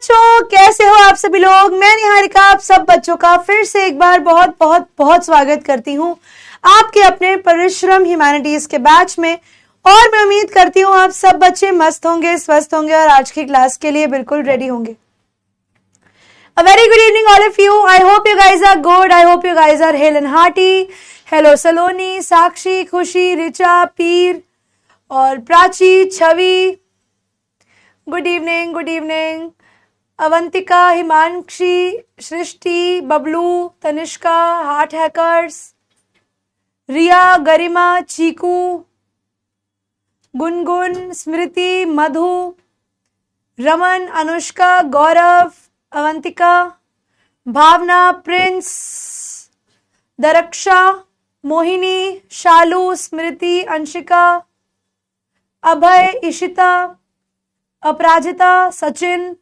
बच्चों, कैसे हो आप सभी लोग। मैं निहारिका आप सब बच्चों का फिर से एक बार बहुत बहुत बहुत स्वागत करती हूँ आपके अपने परिश्रम ह्यूमैनिटीज के बैच में। और मैं उम्मीद करती हूँ आप सब बच्चे मस्त होंगे, स्वस्थ होंगे और आज की क्लास के लिए बिल्कुल रेडी होंगे। A very good evening all of you. I hope you guys are good. I hope you guys are hale and hearty. Hello Saloni, साक्षी, खुशी, रिचा, पीर और Prachi, Chhavi. Good evening, good evening. Avantika, Himanshi, Srishti, Bablu, Tanishka, heart hackers, Riya, Garima, Chiku, Gungun, Smriti, Madhu, Raman, Anushka, Gaurav, Avantika, Bhavna, Prince, Daraksha, Mohini, Shalu, Smriti, Anshika, Abhay, Ishita, Aparajita, Sachin,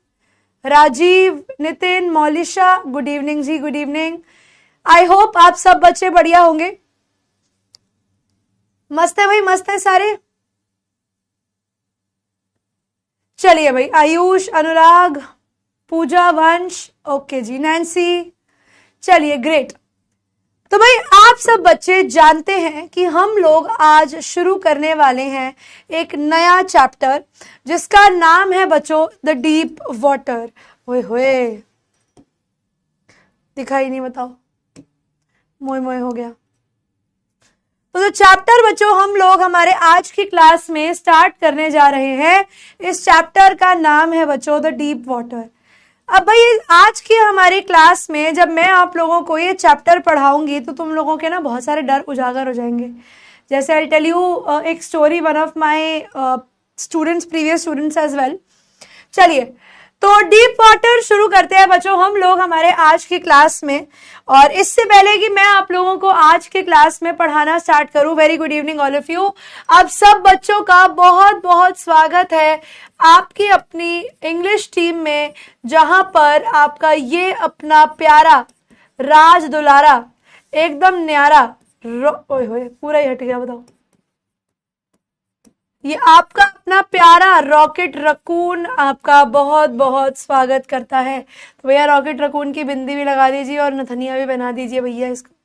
Rajeev, Nitin, Maulisha. Good evening ji, good evening. I hope आप सब बच्चे बढ़िया होंगे। मस्त है भाई, मस्त है सारे। चलिए भाई, आयुष, अनुराग, पूजा, वंश, ओके जी, नैन्सी। चलिए ग्रेट। तो भाई आप सब बच्चे जानते हैं कि हम लोग आज शुरू करने वाले हैं एक नया चैप्टर जिसका नाम है बच्चों द डीप वाटर। ओए होए, दिखाई नहीं, बताओ, मोए मोए हो गया। तो जो चैप्टर बच्चों हम लोग हमारे आज की क्लास में स्टार्ट करने जा रहे हैं, इस चैप्टर का नाम है बच्चों द डीप वाटर। अब भाई आज की हमारी क्लास में जब मैं आप लोगों को ये चैप्टर पढ़ाऊंगी तो तुम लोगों के ना बहुत सारे डर उजागर हो जाएंगे। जैसे आई टेल यू एक story, one of my students, previous students as well. चलिए तो डीप वाटर शुरू करते हैं बच्चों हम लोग हमारे आज की क्लास में। और इससे पहले कि मैं आप लोगों को आज के क्लास में पढ़ाना स्टार्ट करूं, very good evening all of you. आप सब बच्चों का बहुत बहुत स्वागत है आपकी अपनी इंग्लिश टीम में, जहां पर आपका ये अपना प्यारा राज दुलारा एकदम न्यारा ओए होए पूरा ही हट गया, बताओ, ये आपका अपना प्यारा रॉकेट रकून आपका बहुत बहुत स्वागत करता है। तो भैया रॉकेट रकून की बिंदी भी लगा दीजिए और नथनिया भी बना दीजिए भैया इसको,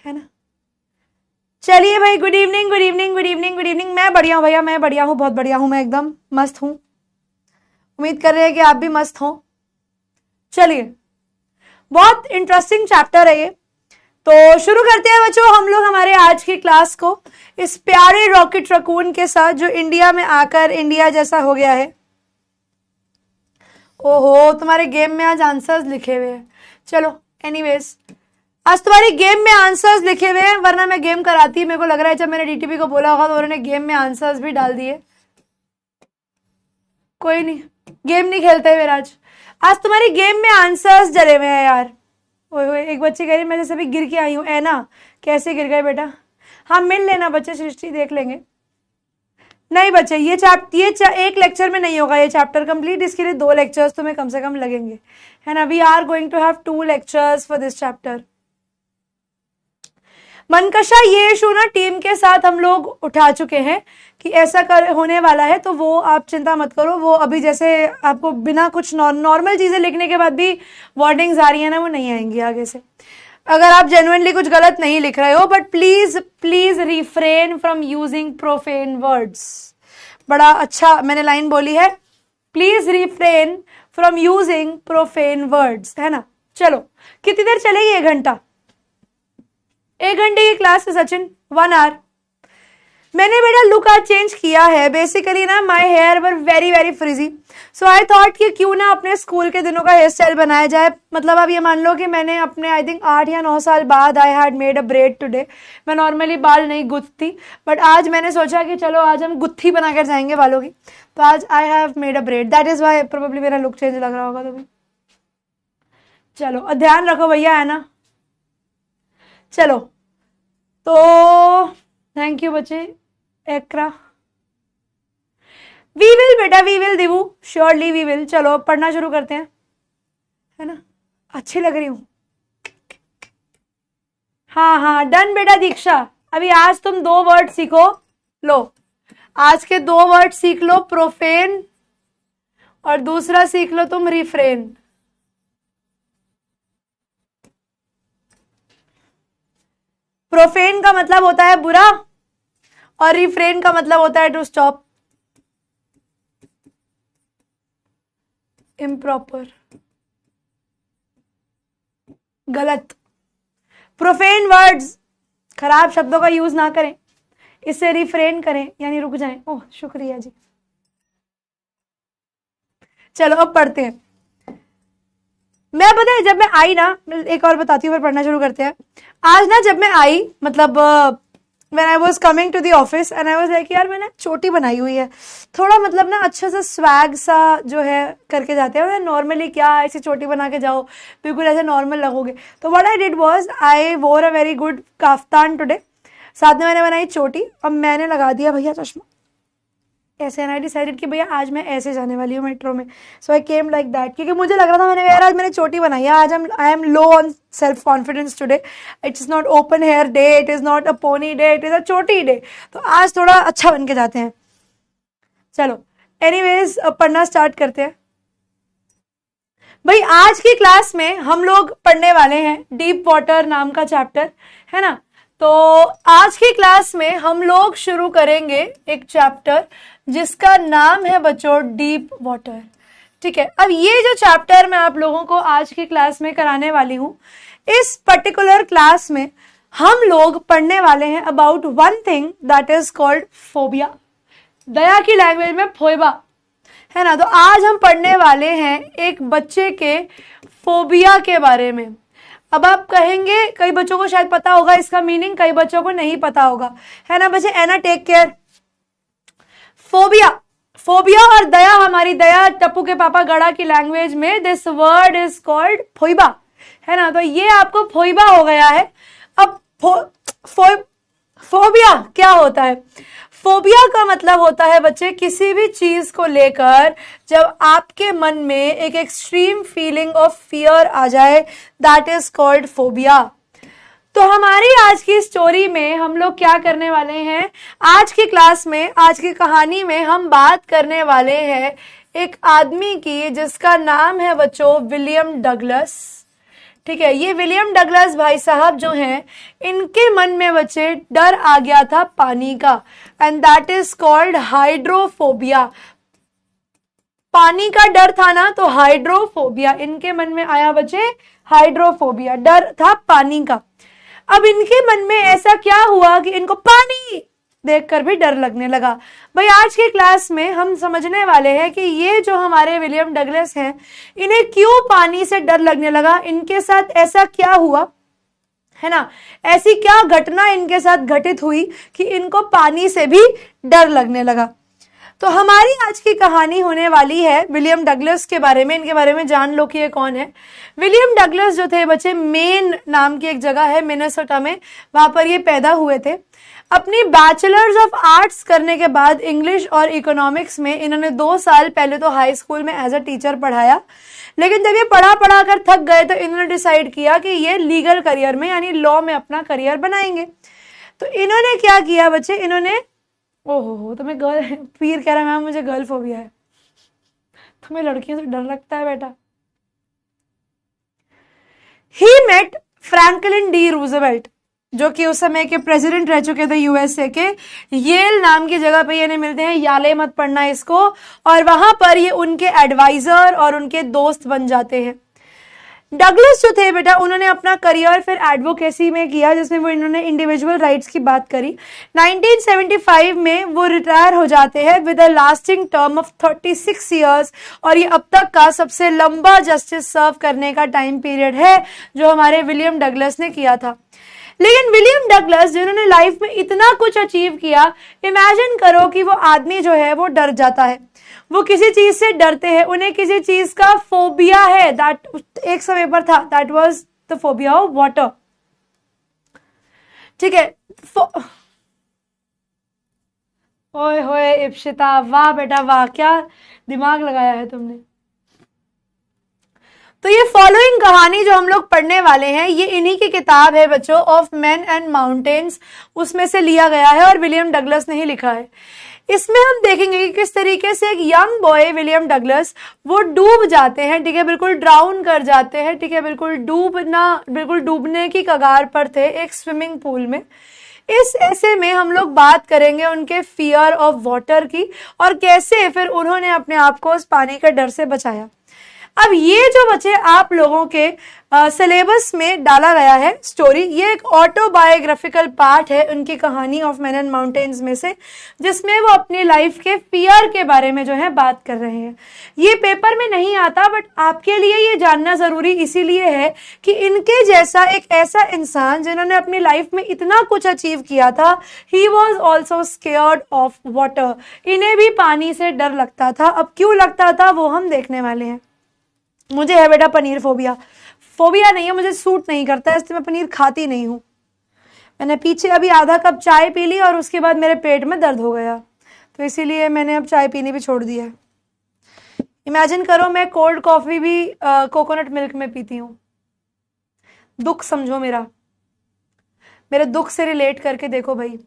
है ना। चलिए भाई, good evening, good evening, good evening, good evening. मैं बढ़िया हूँ भैया, मैं बढ़िया हूँ, बहुत बढ़िया हूँ, मैं एकदम मस्त हूँ। उम्मीद कर रहे हैं कि आप भी मस्त हो। चलिए, बहुत इंटरेस्टिंग चैप्टर है ये, तो शुरू करते हैं बच्चों हम लोग हमारे आज की क्लास को इस प्यारे रॉकेट रकून के साथ जो इंडिया में आकर इंडिया जैसा हो गया है। ओहो, तुम्हारे गेम में आज आंसर्स लिखे हुए हैं। चलो एनीवेज, आज तुम्हारी गेम में आंसर्स लिखे हुए हैं, वरना मैं गेम कराती। मेरे को लग रहा है जब मैंने डीटीपी को बोला होगा तो उन्होंने गेम में आंसर्स भी डाल दिए। कोई नहीं, गेम नहीं खेलते फिर आज तुम्हारी गेम में आंसर्स डले हुए हैं यार। ओए एक बच्चे कह रही मैं जैसे अभी गिर के आई हूँ। है ना, कैसे गिर गए बेटा? हाँ मिल लेना बच्चे, सृष्टि देख लेंगे। नहीं बच्चे, ये एक लेक्चर में नहीं होगा ये चैप्टर कंप्लीट, इसके लिए 2 लेक्चर्स तुम्हें कम से कम लगेंगे, है ना। We are going to have 2 lectures for this chapter. मनकशा ये इशू ना टीम के साथ हम लोग उठा चुके हैं कि ऐसा होने वाला है, तो वो आप चिंता मत करो। वो अभी जैसे आपको बिना कुछ नॉर्मल चीजें लिखने के बाद भी वार्निंग्स आ रही है ना, वो नहीं आएंगी आगे से, अगर आप जेन्युइनली कुछ गलत नहीं लिख रहे हो। But please please refrain from using profane words. बड़ा अच्छा मैंने लाइन बोली है, please refrain from using profane words, है ना। चलो, कितनी देर चलेगी? 1 घंटा। 1 घंटे की क्लास है सचिन, 1 आवर। मैंने बेटा लुक आज चेंज किया है। बेसिकली ना my hair were very very frizzy, so I thought कि क्यों ना अपने स्कूल के दिनों का हेयर स्टाइल बनाया जाए। मतलब आप ये मान लो कि मैंने अपने आई थिंक 8 या 9 साल बाद I had made a bread today. मैं नॉर्मली बाल नहीं गुथती, बट आज मैंने सोचा कि चलो आज हम गुत्थी बनाकर जाएंगे बालों की, तो आज I have made a braid. That is why probably मेरा लुक चेंज लग रहा होगा तुम्हें। चलो ध्यान रखो भैया, है ना। चलो तो थैंक यू बच्चे। एकरा वी विल बेटा, वी विल दिवू, श्योरली वी विल। चलो पढ़ना शुरू करते हैं, है ना। अच्छी लग रही हूँ, हाँ हाँ डन बेटा। दीक्षा अभी आज तुम 2 वर्ड सीखो, लो आज के 2 वर्ड सीख लो, प्रोफेन और दूसरा सीख लो तुम रिफ्रेन। प्रोफेन का मतलब होता है बुरा और रिफ्रेन का मतलब होता है टू स्टॉप, इम्प्रॉपर, गलत। प्रोफेन वर्ड्स, खराब शब्दों का यूज ना करें, इससे रिफ्रेन करें यानी रुक जाएं। ओह शुक्रिया जी। चलो अब पढ़ते हैं। मैं पता है जब मैं आई ना, एक और बताती हूँ फिर पढ़ना शुरू करते हैं। आज ना जब मैं आई, मतलब when I was coming to the office and I was like यार मैंने चोटी बनाई हुई है, थोड़ा मतलब ना अच्छा सा स्वैग सा जो है करके जाते हैं, नॉर्मली क्या ऐसी चोटी बना के जाओ बिल्कुल ऐसे नॉर्मल लगोगे। तो what I did was I wore a very good kaftan today, साथ में मैंने बनाई चोटी, अब मैंने लगा दिया भैया चश्मा ऐसे, एंड आई डिसाइडेड कि भैया आज मैं ऐसे जाने वाली हूँ मेट्रो में। सो आई केम लाइक दैट, क्योंकि मुझे लग रहा था, मैंने यार आज मैंने चोटी बनाई है, आज I am low on self confidence today, it's not open hair day, it is not a pony day, it is a चोटी डे, तो आज थोड़ा अच्छा बन के जाते हैं। चलो एनीवेज अब पढ़ना स्टार्ट करते हैं। भाई आज की क्लास में हम लोग पढ़ने वाले हैं डीप वाटर नाम का चैप्टर, है ना। तो आज की क्लास में हम लोग शुरू करेंगे एक चैप्टर जिसका नाम है बच्चों डीप वाटर। ठीक है, अब ये जो चैप्टर मैं आप लोगों को आज की क्लास में कराने वाली हूं, इस पर्टिकुलर क्लास में हम लोग पढ़ने वाले हैं about one thing that is called phobia, दया की लैंग्वेज में फोइबा, है ना। तो आज हम पढ़ने वाले हैं एक बच्चे के फोबिया के बारे में। अब आप कहेंगे, कई बच्चों को शायद पता होगा इसका मीनिंग, कई बच्चों को नहीं पता होगा, है ना बच्चे, एना टेक केयर। फोबिया, फोबिया और दया, हमारी दया टप्पू के पापा गड़ा की लैंग्वेज में दिस वर्ड इज कॉल्ड फोइबा, है ना। तो ये आपको फोइबा हो गया है। अब फोबिया क्या होता है? फोबिया का मतलब होता है बच्चे किसी भी चीज को लेकर जब आपके मन में एक एक्सट्रीम फीलिंग ऑफ फियर आ जाए, दैट इज कॉल्ड फोबिया। तो हमारी आज की स्टोरी में हम लोग क्या करने वाले हैं, आज की क्लास में, आज की कहानी में हम बात करने वाले हैं एक आदमी की जिसका नाम है बच्चों विलियम डगलस। ठीक है, ये विलियम डगलस भाई साहब जो हैं, इनके मन में बच्चे डर आ गया था पानी का, and that is called hydrophobia. पानी का डर था ना, तो हाइड्रोफोबिया इनके मन में आया बच्चे, हाइड्रोफोबिया, डर था पानी का। अब इनके मन में ऐसा क्या हुआ कि इनको पानी देखकर भी डर लगने लगा। भाई आज की क्लास में हम समझने वाले हैं कि ये जो हमारे विलियम डगलस हैं, इन्हें क्यों पानी से डर लगने लगा, इनके साथ ऐसा क्या हुआ, है ना, ऐसी क्या घटना इनके साथ घटित हुई कि इनको पानी से भी डर लगने लगा। तो हमारी आज की कहानी होने वाली है विलियम डगलस के बारे में। इनके बारे में जान लो कि ये कौन है। विलियम डगलस जो थे बच्चे, मेन नाम की एक जगह है मिनेसोटा में, वहां पर ये पैदा हुए थे। अपनी बैचलर्स ऑफ आर्ट्स करने के बाद इंग्लिश और इकोनॉमिक्स में इन्होंने 2 साल पहले तो हाई स्कूल में एज अ टीचर पढ़ाया, लेकिन जब ये पढ़ा कर थक गए तो इन्होंने डिसाइड किया कि ये लीगल करियर में यानी लॉ में अपना करियर बनाएंगे। तो इन्होंने क्या किया बच्चे, इन्होंने, ओहो तुम्हें गर्ल, पीर कह रहा मैम मुझे गर्ल फोबिया है, तुम्हें लड़कियों से डर लगता है बेटा। He met Franklin D Roosevelt, जो कि उस समय के प्रेसिडेंट रह चुके थे यूएसए के। येल नाम की जगह पे ये नहीं मिलते हैं, याले मत पढ़ना इसको, और वहां पर ये उनके एडवाइजर और उनके दोस्त बन जाते हैं। डगलस जो थे बेटा, उन्होंने अपना करियर फिर एडवोकेसी में किया, जिसमें वो इन्होंने इंडिविजुअल राइट्स की बात करी। 1975 में वो रिटायर हो जाते हैं with a lasting term of 36 years, और ये अब तक का सबसे लंबा जस्टिस सर्व करने का टाइम पीरियड है जो हमारे विलियम डगलस ने किया था। लेकिन विलियम डगलस जिन्होंने लाइफ में इतना कुछ अचीव किया, इमेजिन करो कि वो आदमी जो है वो डर जाता है, वो किसी चीज से डरते हैं, उन्हें किसी चीज का फोबिया है। दैट एक समय पर था, that was the phobia of water. ठीक है, ओए होए इप्सिता, वाह बेटा वाह, क्या दिमाग लगाया है तुमने। तो ये फॉलोइंग कहानी जो हम लोग पढ़ने वाले हैं ये इन्हीं की किताब है बच्चों, ऑफ मैन एंड माउंटेन्स, उसमें से लिया गया है और विलियम डगलस ने ही लिखा है। इसमें हम देखेंगे कि किस तरीके से एक यंग बॉय विलियम डगलस वो डूब जाते हैं, ठीक है, बिल्कुल ड्राउन कर जाते हैं, ठीक है, बिल्कुल डूबने की कगार पर थे एक स्विमिंग पूल में। इस ऐसे में हम लोग बात करेंगे उनके फियर ऑफ वाटर की और कैसे फिर उन्होंने अपने आप को उस पानी के डर से बचाया। अब ये जो बच्चे आप लोगों के सिलेबस में डाला गया है स्टोरी, ये एक ऑटोबायोग्राफिकल पार्ट है उनकी कहानी ऑफ मैन एंड माउंटेन्स में से, जिसमें वो अपनी लाइफ के फियर के बारे में जो है बात कर रहे हैं। ये पेपर में नहीं आता, बट आपके लिए ये जानना जरूरी इसीलिए है कि इनके जैसा एक ऐसा इंसान जिन्होंने अपनी लाइफ में इतना कुछ अचीव किया था, he was also scared of water. इन्हें भी पानी से डर लगता था। अब क्यों लगता था वो हम देखने वाले हैं। मुझे है बेटा पनीर फोबिया नहीं है, मुझे सूट नहीं करता है, इसलिए मैं पनीर खाती नहीं हूँ। मैंने पीछे अभी आधा कप चाय पी ली और उसके बाद मेरे पेट में दर्द हो गया, तो इसीलिए मैंने अब चाय पीनी भी छोड़ दी है। इमेजिन करो मैं कोल्ड कॉफी भी कोकोनट मिल्क में पीती हूँ। दुख समझो मेरे दुख से रिलेट करके देखो भाई,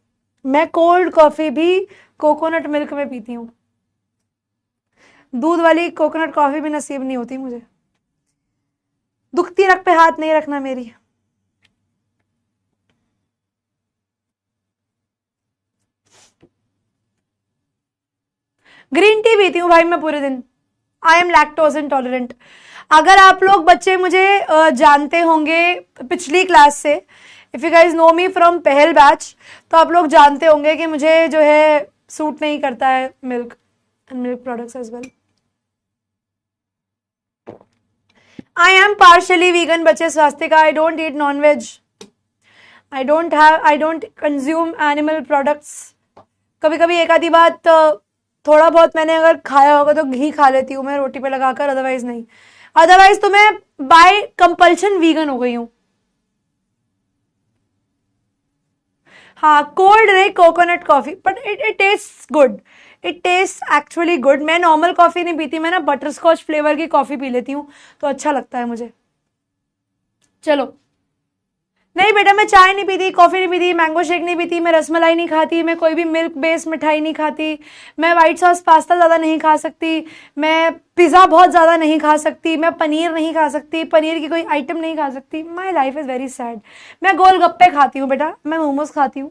मैं कोल्ड कॉफी भी कोकोनट मिल्क में पीती हूँ। दूध वाली कोकोनट कॉफी भी नसीब नहीं होती मुझे। दुखती रख पे हाथ नहीं रखना मेरी। ग्रीन टी पीती हूँ भाई मैं पूरे दिन। I am lactose intolerant. अगर आप लोग बच्चे मुझे जानते होंगे पिछली क्लास से, if you guys know me from Pahal batch, तो आप लोग जानते होंगे कि मुझे जो है सूट नहीं करता है milk and milk products as well. I am partially vegan बच्चे Swastika. I don't eat non-veg. I don't consume animal products. कभी कभी एक आधी बात थोड़ा बहुत मैंने अगर खाया होगा तो घी खा लेती हूँ मैं रोटी पे लगाकर, अदरवाइज नहीं। अदरवाइज तो मैं बाय कंपल्शन वीगन हो गई हूँ। हाँ, कोल्ड नहीं coconut coffee, but it taste good. It taste actually good. मैं नॉर्मल कॉफी नहीं पीती, मैं ना बटर स्कॉच फ्लेवर की कॉफी पी लेती हूँ, तो अच्छा लगता है मुझे। चलो, नहीं बेटा मैं चाय नहीं पीती, कॉफी नहीं पीती, मैंगो शेक नहीं पीती, मैं रसमलाई नहीं खाती, मैं कोई भी मिल्क बेस्ड मिठाई नहीं खाती, मैं व्हाइट सॉस पास्ता ज़्यादा नहीं खा सकती, मैं पिज़्ज़ा बहुत ज़्यादा नहीं खा सकती, मैं पनीर नहीं खा सकती, पनीर की कोई आइटम नहीं खा सकती। My life is very sad. मैं गोलगप्पे खाती हूँ बेटा, मैं मोमोज खाती हूँ।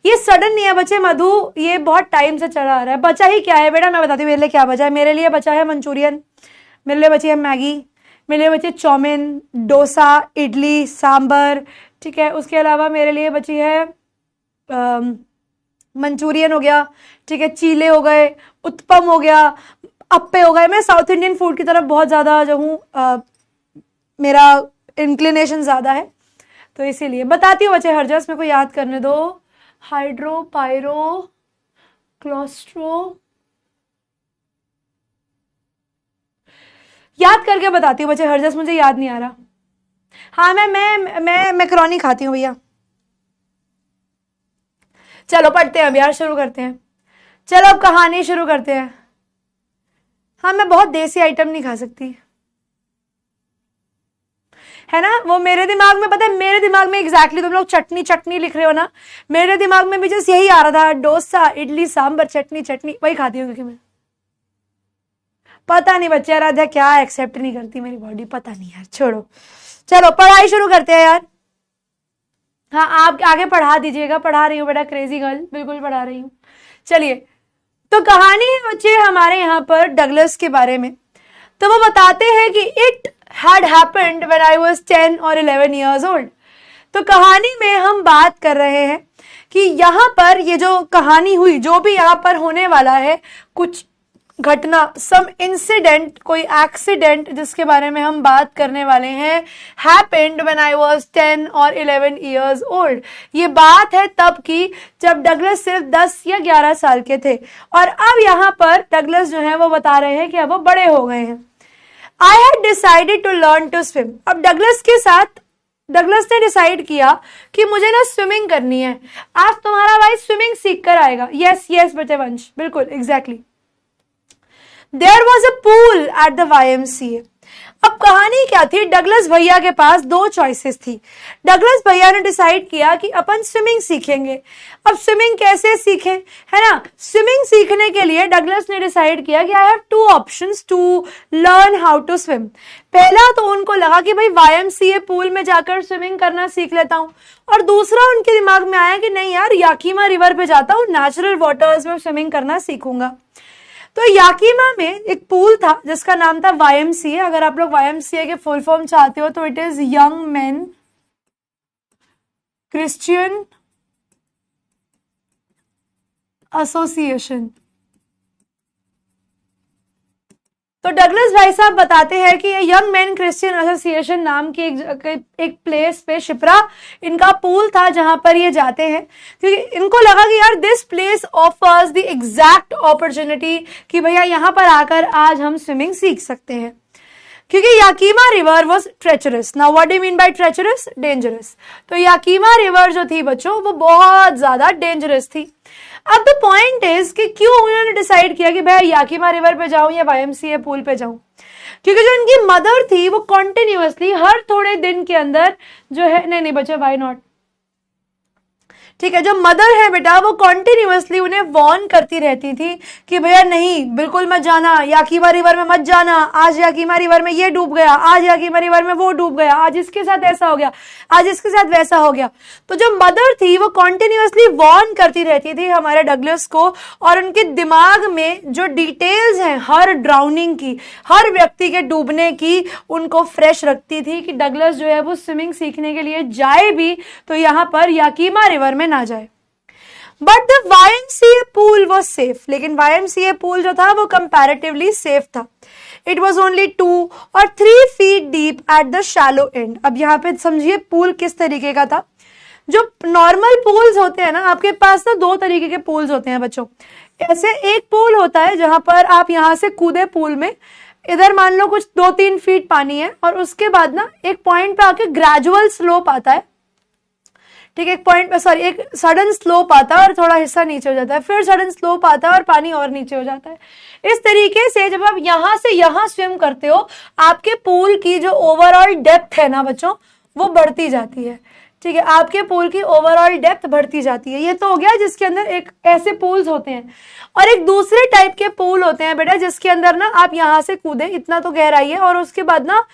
ये सडन नहीं है बच्चे मधु, ये बहुत टाइम से चला आ रहा है। बचा ही क्या है बेटा, मैं बताती हूँ मेरे लिए क्या बचा है। मेरे लिए बचा है मंचूरियन, मेरे लिए बची है मैगी, मेरे लिए बची चाउमीन, डोसा, इडली, सांबर, ठीक है। उसके अलावा मेरे लिए बची है मंचूरियन हो गया, ठीक है, चीले हो गए, उत्पम हो गया, अप्पे हो गए। मैं साउथ इंडियन फूड की तरफ बहुत ज़्यादा जो हूँ, मेरा इंक्लिनेशन ज़्यादा है, तो इसीलिए बताती हूँ बच्चे। हर जगह मेरे को याद करने दो। हाइड्रो पायरो क्लोस्ट्रो, याद करके बताती हूँ बच्चे, हर जगह मुझे याद नहीं आ रहा। हाँ, मैं मैकरोनी खाती हूँ भैया। चलो पढ़ते हैं अब यार, शुरू करते हैं। चलो अब कहानी शुरू करते हैं। हाँ, मैं बहुत देसी आइटम नहीं खा सकती, है ना। वो मेरे दिमाग में, पता है मेरे दिमाग में एग्जैक्टली तुम लोग चटनी लिख रहे हो ना, मेरे दिमाग में भी जस्ट यही आ रहा था, डोसा, इडली, सांबर, चटनी वही खाती हूँ। क्योंकि मैं पता नहीं बच्चे, आराध्या क्या एक्सेप्ट नहीं करती मेरी बॉडी, पता नहीं यार, छोड़ो। चलो पढ़ाई शुरू करते हैं यार। हाँ, आप आगे पढ़ा दीजिएगा। पढ़ा रही हूँ बेटा, क्रेजी गर्ल, बिल्कुल पढ़ा रही हूँ। चलिए, तो कहानी है बच्चे हमारे यहाँ पर डगलस के बारे में। तो वो बताते हैं कि it had happened when I was 10 or 11 years old। तो कहानी में हम बात कर रहे हैं कि यहाँ पर ये जो कहानी हुई, जो भी यहाँ पर होने वाला है, कुछ घटना, सम इंसिडेंट, कोई एक्सीडेंट जिसके बारे में हम बात करने वाले हैं, happened when I was 10 or 11 years old। ये बात है तब की जब डगलस सिर्फ 10 या 11 साल के थे। और अब यहाँ पर डगलस जो है वो बता रहे हैं कि अब वो बड़े हो गए हैं। I had decided to learn to swim। अब डगलस ने डिसाइड किया कि मुझे ना स्विमिंग करनी है। आज तुम्हारा भाई स्विमिंग सीख कर आएगा। यस बच्चे वंश, बिल्कुल exactly. There was a pool at the YMCA। अब कहानी क्या थी, डगलस भैया के पास दो चॉइसेस थी। डगलस भैया ने डिसाइड किया कि अपन स्विमिंग सीखेंगे। अब स्विमिंग कैसे सीखें, है ना। स्विमिंग सीखने के लिए डगलस ने डिसाइड किया कि I have two options to learn how to swim. पहला तो उनको लगा कि भाई YMCA पूल में जाकर स्विमिंग करना सीख लेता हूँ, और दूसरा उनके दिमाग में आया कि नहीं यार, याकीमा रिवर पे जाता हूँ, नेचुरल वाटर्स में स्विमिंग करना सीखूंगा। तो याकीमा में एक पूल था जिसका नाम था YMCA। अगर आप लोग YMCA के फुल फॉर्म चाहते हो तो it is young main Christian association. तो डगलस भाई साहब बताते हैं कि ये यंग मैन क्रिश्चियन एसोसिएशन नाम की एक प्लेस पे शिप्रा इनका पूल था जहां पर ये जाते हैं, क्योंकि इनको लगा कि यार this place offers the exact opportunity कि भैया यहां पर आकर आज हम स्विमिंग सीख सकते हैं, क्योंकि Yakima River was treacherous. Now what do you mean by treacherous? Dangerous. तो याकीमा रिवर जो थी बच्चों वो बहुत ज्यादा डेंजरस थी। अब द पॉइंट इज कि क्यों उन्होंने डिसाइड किया कि भाई याकीमा रिवर पे जाऊं या YMCA पूल पे जाऊं, क्योंकि जो उनकी मदर थी वो कॉन्टिन्यूअसली हर थोड़े दिन के अंदर जो है, नहीं बच्चे वाई नॉट, ठीक है, जो मदर है बेटा वो कॉन्टिन्यूअसली उन्हें वॉर्न करती रहती थी कि भैया नहीं, बिल्कुल मत जाना, याकीमा रिवर में मत जाना, आज याकीमा रिवर में ये डूब गया, आज याकीमा रिवर में वो डूब गया, आज इसके साथ ऐसा हो गया, आज इसके साथ वैसा हो गया। तो जो मदर थी वो कॉन्टिन्यूअसली वॉर्न करती रहती थी हमारे डगलस को, और उनके दिमाग में जो डिटेल्स हैं हर ड्राउनिंग की, हर व्यक्ति के डूबने की, उनको फ्रेश रखती थी कि डगलस जो है वो स्विमिंग सीखने के लिए जाए भी तो यहाँ पर याकीमा रिवर में ना जाए। But the YMCA pool was safe, लेकिन YMCA पूल जो था वो कंपैरेटिवली सेफ था। इट वॉज ओनली 2 और 3 feet deep at the shallow and. अब यहाँ पे समझिए पूल किस तरीके का था। जो नॉर्मल पूल्स होते हैं ना, आपके पास ना दो तरीके के पूल्स होते हैं बच्चों। ऐसे एक पूल होता है जहां पर आप यहां से कूदे पूल में, इधर मान लो कुछ 2-3 फीट पानी है, और उसके बाद ना एक पॉइंट पे आके ग्रेजुअल स्लोप आता है, ठीक है, एक पॉइंट पे सॉरी एक सडन स्लोप आता है और थोड़ा हिस्सा नीचे हो जाता है, फिर सडन स्लोप आता है और पानी और नीचे हो जाता है। इस तरीके से जब आप यहां से यहां स्विम करते हो, आपके पूल की जो ओवरऑल डेप्थ है ना बच्चों वो बढ़ती जाती है, ठीक है, आपके पूल की ओवरऑल डेप्थ बढ़ती जाती है। ये तो हो गया जिसके अंदर एक ऐसे पूल्स होते हैं, और एक दूसरे टाइप के पूल होते हैं बेटा जिसके अंदर ना आप यहां से कूदे, इतना तो गहराई है, और उसके बाद ना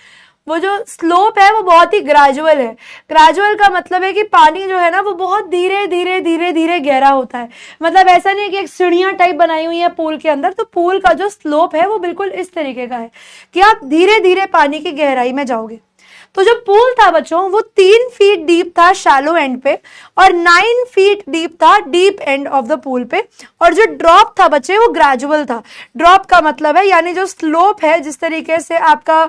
वो जो स्लोप है वो बहुत ही ग्रेजुअल है। ग्रेजुअल का मतलब है कि पानी जो है ना वो बहुत धीरे धीरे धीरे धीरे गहरा होता है। मतलब ऐसा नहीं है कि एक सीढ़ियां टाइप बनाई हुई है पूल के अंदर, तो पूल का जो स्लोप है वो बिल्कुल इस तरीके का है कि आप धीरे धीरे पानी की गहराई में जाओगे। तो जो पूल था बच्चों वो 3 फीट डीप था शैलो एंड पे, और 9 फीट डीप था deep end of the pool पे, और जो ड्रॉप था बच्चे वो ग्रेजुअल था। ड्रॉप का मतलब है यानी जो स्लोप है, जिस तरीके से आपका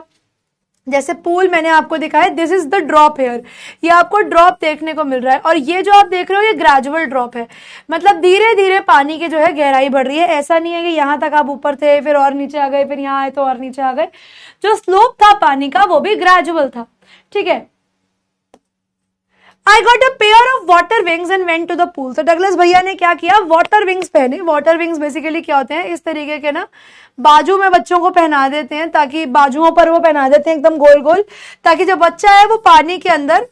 जैसे पूल मैंने आपको दिखाया, this is the drop here, ये आपको ड्रॉप देखने को मिल रहा है, और ये जो आप देख रहे हो ये ग्रेजुअल ड्रॉप है, मतलब धीरे धीरे पानी की जो है गहराई बढ़ रही है। ऐसा नहीं है कि यहां तक आप ऊपर थे फिर और नीचे आ गए, फिर यहां आए तो और नीचे आ गए। जो स्लोप था पानी का वो भी ग्रेजुअल था, ठीक है। I got a pair of water wings and went to the pool। तो डगलस भैया ने क्या किया, वाटर विंग्स पहने। वाटर विंग्स बेसिकली क्या होते हैं, इस तरीके के ना बाजू में बच्चों को पहना देते हैं, ताकि बाजुओं पर वो पहना देते हैं एकदम गोल गोल, ताकि जो बच्चा है वो पानी के अंदर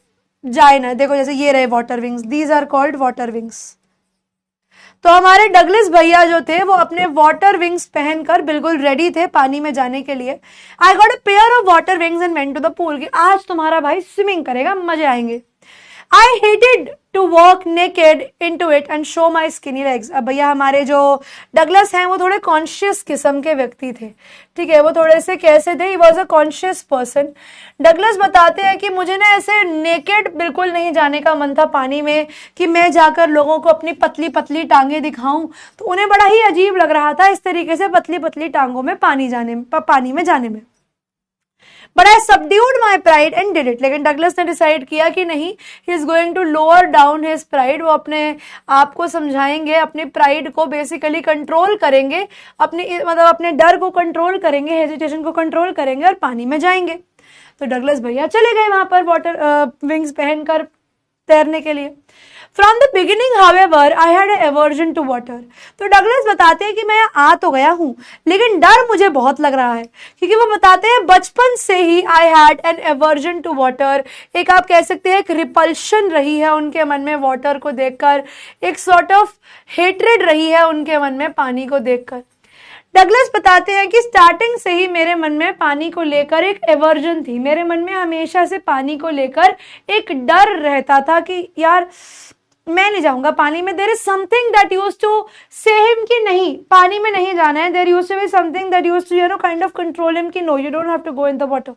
जाए ना। देखो जैसे ये रहे water wings, these are called water wings. तो हमारे डगलस भैया जो थे वो अपने वाटर विंग्स पहनकर बिल्कुल रेडी थे पानी में जाने के लिए। I got a pair of water wings and went to the pool, कि आज तुम्हारा भाई स्विमिंग करेगा, मजे आएंगे। I hated to walk naked into it and show my skinny legs। अब भैया हमारे जो डगलस हैं वो थोड़े कॉन्शियस किस्म के व्यक्ति थे, ठीक है, वो थोड़े से कैसे थे, he was a conscious person। Douglas बताते हैं कि मुझे ना ऐसे नेकेड बिल्कुल नहीं जाने का मन था पानी में, कि मैं जाकर लोगों को अपनी पतली पतली टांगे दिखाऊं, तो उन्हें बड़ा ही अजीब लग रहा था इस तरीके से पतली पतली टांगों में पानी में जाने में। But I subdued my pride and did it। लेकिन डगलस ने डिसाइड किया कि नहीं, he is going to lower down his pride। वो अपने आप को समझाएंगे, अपने प्राइड को बेसिकली कंट्रोल करेंगे, अपने डर को कंट्रोल करेंगे, हेजिटेशन को कंट्रोल करेंगे और पानी में जाएंगे। तो डगलस भैया चले गए वहां पर वाटर विंग्स पहनकर तैरने के लिए। From the beginning however I had aversion to water. तो डगलस बताते हैं कि मैं आ तो गया हूं लेकिन डर मुझे बहुत लग रहा है, क्योंकि वो बताते हैं बचपन से ही I had an aversion to water. एक आप कह सकते हैं एक रिपल्शन रही है उनके मन में वाटर को देखकर, एक सॉर्ट ऑफ हेट्रेड रही है उनके मन में पानी को देखकर। डगलस बताते हैं कि स्टार्टिंग से ही मेरे मन में पानी को लेकर एक एवर्जन थी, मेरे मन में हमेशा से पानी को लेकर एक डर रहता था कि यार मैं नहीं जाऊंगा पानी में। There is something that used to say him कि नहीं पानी में नहीं जाना है। There used to be something that used to kind of control him कि no you don't have to go in the water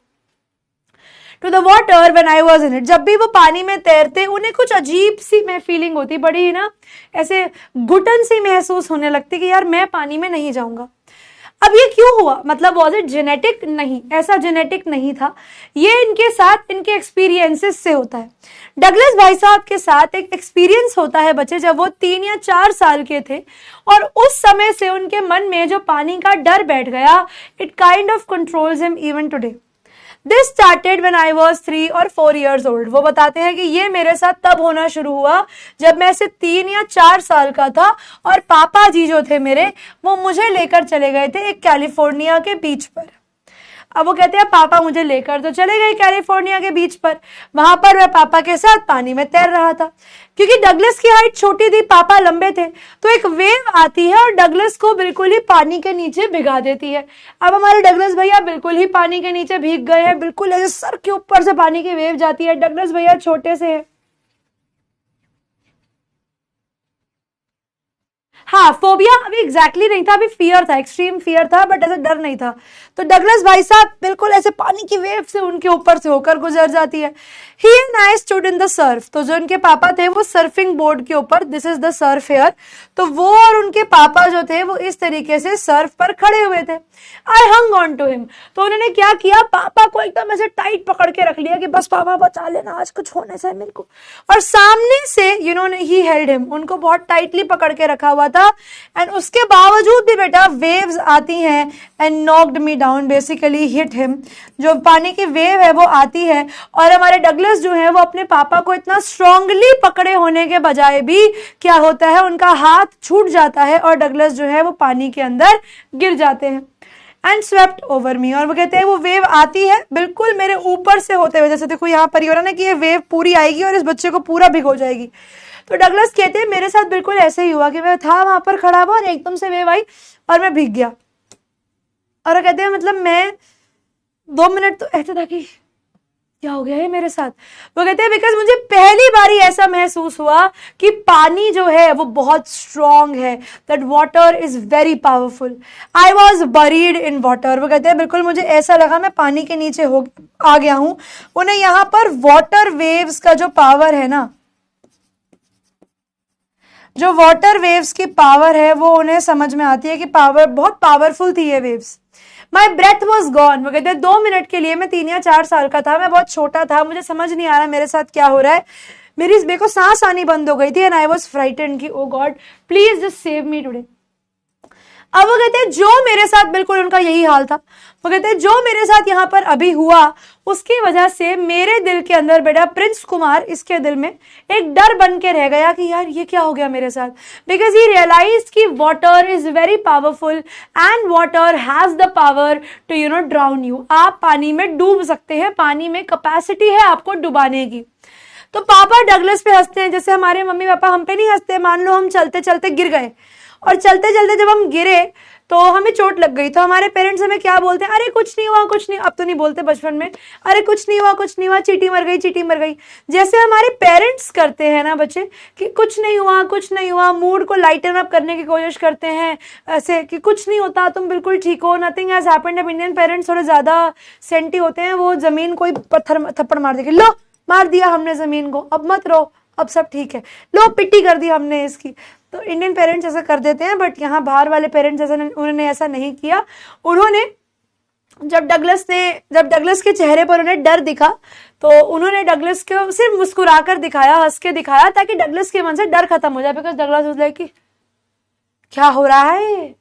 to the water when I was in it. जब भी वो पानी में तैरते उन्हें कुछ अजीब सी मैं फीलिंग होती, बड़ी ना ऐसे घुटन सी महसूस होने लगती कि यार मैं पानी में नहीं जाऊंगा। अब ये क्यों हुआ, मतलब वॉज इट जेनेटिक? नहीं, ऐसा जेनेटिक नहीं था, ये इनके साथ इनके एक्सपीरियंसेस से होता है। डगलस भाई साहब के साथ एक एक्सपीरियंस होता है बच्चे जब वो 3 या 4 साल के थे, और उस समय से उनके मन में जो पानी का डर बैठ गया, it kind of controls him even today. This started when I was 3 और 4 years old। वो बताते हैं कि ये मेरे साथ तब होना शुरू हुआ जब मैं से 3 या 4 साल का था, और पापा जी जो थे मेरे वो मुझे लेकर चले गए थे एक कैलिफोर्निया के बीच पर। अब वो कहते हैं पापा मुझे लेकर तो चले गए कैलिफोर्निया के बीच पर, वहां पर मैं पापा के साथ पानी में तैर रहा था। क्योंकि डगलस की हाइट छोटी थी, पापा लंबे थे, तो एक वेव आती है और डगलस को बिल्कुल ही पानी के नीचे भिगा देती है। अब हमारे डगलस भैया बिल्कुल ही पानी के नीचे भीग गए हैं, बिल्कुल ऐसे सर के ऊपर से पानी की वेव जाती है। डगलस भैया छोटे से हैं। हाँ, फोबिया अभी एग्जैक्टली नहीं था, अभी फियर था, एक्सट्रीम फियर था, बट ऐसा डर नहीं था। तो डगलस भाई साहब बिल्कुल ऐसे पानी की वेव से उनके ऊपर से होकर गुजर जाती है। He and I stood in the surf. तो जो उनके पापा थे वो सर्फिंग बोर्ड के ऊपर, this is the surf here, तो वो और उनके पापा जो थे वो इस तरीके से सर्फ पर खड़े हुए थे। आई हंग ऑन टू हिम। तो उन्होंने क्या किया, पापा को एकदम ऐसे टाइट पकड़ के रख लिया कि बस पापा बचा लेना, आज कुछ होने से मेरे को। और सामने से ही हेल्ड हिम, उनको बहुत टाइटली पकड़ के रखा हुआ था। एंड उसके बावजूद भी बेटा वेव्स आती हैं and knocked me down, basically hit him. जो पानी की वेव है वो आती है, और हमारे डगलस जो है वो अपने पापा को इतना स्ट्रांगली पकड़े होने के बजाय भी क्या होता है, उनका हाथ छूट जाता है और डगलस जो है वो पानी के अंदर गिर जाते हैं। And swept over me. और वो कहते हैं वो वेव आती है बिल्कुल मेरे ऊपर से होते हुए, जैसे देखो यहाँ पर है ना कि ये वेव पूरी आएगी और इस बच्चे को पूरा भिगो जाएगी। तो डगलस कहते हैं मेरे साथ बिल्कुल ऐसे ही हुआ कि मैं था वहां पर खड़ा हुआ और एकदम से वेव आई और मैं भीग गया। और कहते हैं मतलब मैं 2 मिनट तो ऐसा था कि क्या हो गया है मेरे साथ। वो कहते हैं बिकॉज मुझे पहली बारी ऐसा महसूस हुआ कि पानी जो है वो बहुत स्ट्रॉन्ग है, that water is very powerful. I was buried in water. वो कहते हैं बिल्कुल मुझे ऐसा लगा मैं पानी के नीचे आ गया हूं। उन्हें यहाँ पर वाटर वेव्स का जो पावर है ना, जो वाटर वेव्स की पावर है वो उन्हें समझ में आती है कि पावर बहुत पावरफुल थी ये waves. My breath was gone. वो कहते हैं 2 मिनट के लिए, मैं 3 या 4 साल का था, मैं बहुत छोटा था, मुझे समझ नहीं आ रहा मेरे साथ क्या हो रहा है, मेरे को सांस आनी बंद हो गई थी। एंड आई वॉज फ्राइटेंड कि oh God please just save me today. अब वो कहते हैं जो मेरे साथ, बिल्कुल उनका यही हाल था, वो कहते हैं जो मेरे साथ यहाँ पर अभी हुआ उसकी वजह से मेरे दिल के अंदर बेटा प्रिंस कुमार, इसके दिल में एक डर बन के रह गया कि यार ये क्या हो गया मेरे साथ। बिकॉज ही रियलाइज कि water is very powerful and water has the power to drown you. आप पानी में डूब सकते हैं, पानी में कैपेसिटी है आपको डुबाने की। तो पापा डगलस पे हंसते हैं, जैसे हमारे मम्मी पापा हम पे नहीं हंसते। मान लो हम चलते चलते गिर गए, और चलते चलते जब हम गिरे तो हमें चोट लग गई, तो हमारे पेरेंट्स हमें क्या बोलते हैं, अरे कुछ नहीं हुआ, कुछ नहीं। अब तो नहीं बोलते बचपन में, अरे कुछ नहीं हुआ, कुछ नहीं हुआ, चींटी मर गई, चींटी मर गई। जैसे हमारे पेरेंट्स करते हैं ना बच्चे कि कुछ नहीं हुआ, कुछ नहीं हुआ, मूड को लाइटन अप करने की कोशिश करते हैं ऐसे कि कुछ नहीं होता, तुम बिल्कुल ठीक हो, नथिंग हैज हैपेंड। अब इंडियन पेरेंट्स थोड़े ज्यादा सेंटी होते हैं, वो जमीन कोई पत्थर थप्पड़ मार देंगे, लो मार दिया हमने जमीन को, अब मत रो, अब सब ठीक है, लो पिट्टी कर दी हमने इसकी। तो इंडियन पेरेंट्स ऐसा कर देते हैं, बट यहाँ बाहर वाले पेरेंट्स ऐसा उन्होंने ऐसा नहीं किया। उन्होंने जब डगलस के चेहरे पर उन्हें डर दिखा तो उन्होंने डगलस को सिर्फ मुस्कुराकर दिखाया, हंस के दिखाया, ताकि डगलस के मन से डर खत्म हो जाए। बिकॉज डगलस वाज लाइक कि क्या हो रहा है।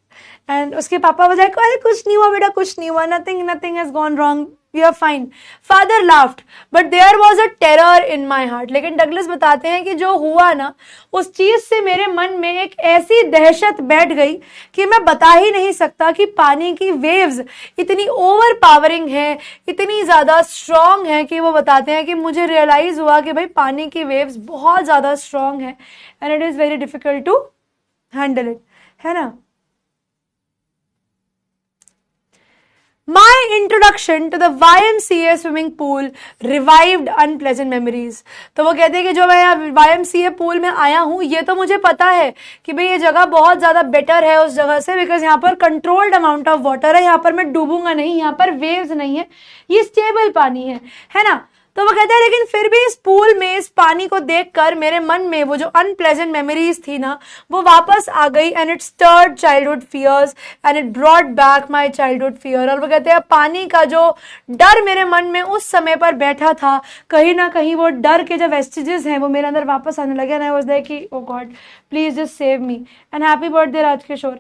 एंड उसके पापा बजाय अरे कुछ नहीं हुआ बेटा, कुछ नहीं हुआ, nothing has gone wrong, we are fine. Father laughed but there was a terror in my heart. लेकिन डगलस बताते हैं कि जो हुआ ना, उस चीज से मेरे मन में एक ऐसी दहशत बैठ गई कि मैं बता ही नहीं सकता कि पानी की वेव्स इतनी ओवर पावरिंग है, इतनी ज्यादा स्ट्रांग है कि वो बताते हैं कि मुझे रियलाइज हुआ कि भाई पानी की वेव्स बहुत ज्यादा स्ट्रांग है and it is very difficult to handle it, है ना। My introduction to the YMCA swimming pool revived unpleasant memories। तो वो कहते हैं कि जो मैं यहाँ YMCA पूल में आया हूँ, ये तो मुझे पता है कि भाई ये जगह बहुत ज़्यादा बेटर है उस जगह से, बिकॉज यहाँ पर कंट्रोल्ड अमाउंट ऑफ वाटर है, यहाँ पर मैं डूबूंगा नहीं, यहाँ पर वेव्स नहीं है, ये स्टेबल पानी है ना। तो वो कहते हैं लेकिन फिर भी इस पूल में इस पानी को देखकर मेरे मन में वो जो अनप्लेजेंट मेमोरीज थी ना, वो वापस आ गई and it stirred childhood fears and it brought back my childhood fear. और वो कहते हैं पानी का जो डर मेरे मन में उस समय पर बैठा था, कहीं ना कहीं वो डर के जो वेस्टिजेस हैं वो मेरे अंदर वापस आने लगे एंड आई वाज लाइक कि oh God please just save me and happy birthday Rajkishore.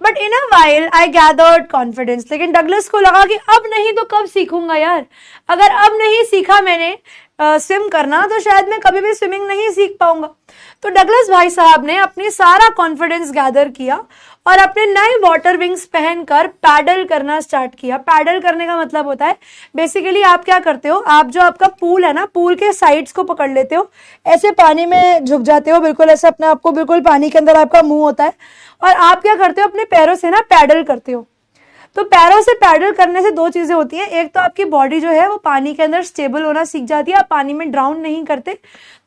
But in a while I gathered confidence. लेकिन डगलस को लगा कि अब नहीं तो कब सीखूंगा यार, अगर अब नहीं सीखा मैंने स्विम करना तो शायद मैं कभी भी स्विमिंग नहीं सीख पाऊंगा। तो डगलस भाई साहब ने अपनी सारा कॉन्फिडेंस गैदर किया और अपने नए वाटर विंग्स पहनकर पैडल करना स्टार्ट किया। पैडल करने का मतलब होता है बेसिकली आप क्या करते हो, आप जो आपका पूल है ना, पूल के साइड्स को पकड़ लेते हो, ऐसे पानी में झुक जाते हो, बिल्कुल ऐसे अपने आप को, बिल्कुल पानी के अंदर आपका मुंह होता है और आप क्या करते हो, अपने पैरों से ना पैडल करते हो। तो पैरों से पैडल करने से दो चीजें होती हैं, एक तो आपकी बॉडी जो है वो पानी के अंदर स्टेबल होना सीख जाती है, आप पानी में ड्राउन नहीं करते।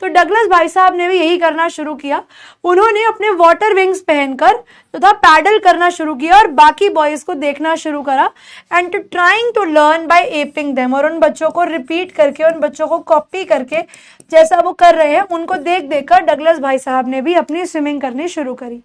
तो डगलस भाई साहब ने भी यही करना शुरू किया, उन्होंने अपने वाटर विंग्स पहनकर तथा पैडल करना शुरू किया और बाकी बॉयज को देखना शुरू करा and to trying to learn by aping them. और उन बच्चों को रिपीट करके, उन बच्चों को कॉपी करके जैसा वो कर रहे हैं उनको देख देखकर डगलस भाई साहब ने भी अपनी स्विमिंग करनी शुरू करी।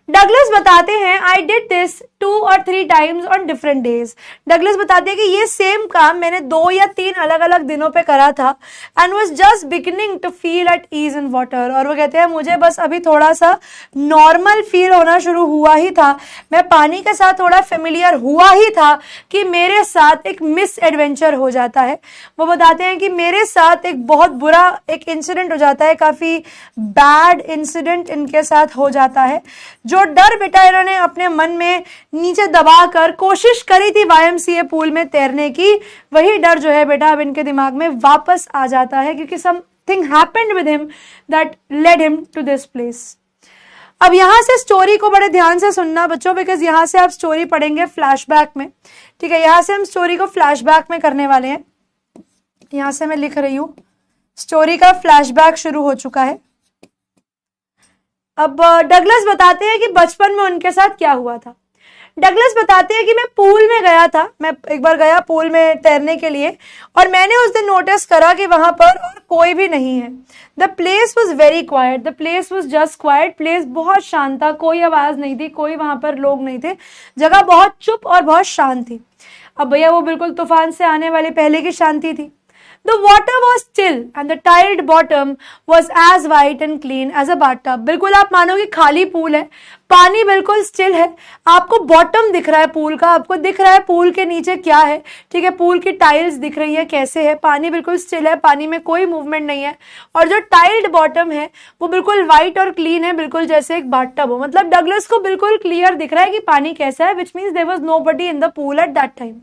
डगलस बताते हैं I did this 2 or 3 times on different days। Douglas बताते हैं कि ये सेम काम मैंने 2 या 3 अलग अलग दिनों पे करा था and was just beginning to feel at ease in water। और वो कहते हैं मुझे बस अभी थोड़ा सा नॉर्मल फील होना शुरू हुआ ही था, मैं पानी के साथ थोड़ा फेमिलियर हुआ ही था कि मेरे साथ एक मिस एडवेंचर हो जाता है। वो बताते हैं कि मेरे साथ एक बहुत बुरा एक इंसिडेंट हो जाता है, काफी बैड इंसिडेंट इनके साथ हो जाता है। जो डर बेटा इन्होंने अपने मन में नीचे दबाकर कोशिश करी थी YMCA पूल में तैरने की, वही डर जो है बेटा अब इनके दिमाग में वापस आ जाता है क्योंकि something happened with him that led him to this place. अब यहां से स्टोरी को बड़े ध्यान से सुनना बच्चों, बिकॉज यहां से आप स्टोरी पढ़ेंगे फ्लैशबैक में, ठीक है। यहां से हम स्टोरी को फ्लैशबैक में करने वाले हैं। यहां से मैं लिख रही हूं स्टोरी का फ्लैशबैक शुरू हो चुका है। अब डगलस बताते हैं कि बचपन में उनके साथ क्या हुआ था। डगलस बताते हैं कि मैं पूल में गया था, मैं एक बार गया पूल में तैरने के लिए और मैंने उस दिन नोटिस करा कि वहां पर और कोई भी नहीं है। The place was very quite, the place was just quite, place बहुत शांत था, कोई आवाज नहीं थी, कोई वहां पर लोग नहीं थे, जगह बहुत चुप और बहुत शांत थी। अब भैया वो बिल्कुल तूफान से आने वाली पहले की शांति थी। The water was still and the tiled bottom was as white and clean as a bathtub। बिल्कुल आप मानो कि खाली पूल है, पानी बिल्कुल स्टिल है, आपको बॉटम दिख रहा है पूल का, आपको दिख रहा है पूल के नीचे क्या है, ठीक है, पूल की टाइल्स दिख रही है कैसे है, पानी बिल्कुल स्टिल है, पानी में कोई मूवमेंट नहीं है और जो टाइल्ड बॉटम है वो बिल्कुल व्हाइट और क्लीन है, बिल्कुल जैसे एक बाथटब हो। मतलब डगलस को बिल्कुल क्लियर दिख रहा है कि पानी कैसा है, which means there was nobody in the pool at that time.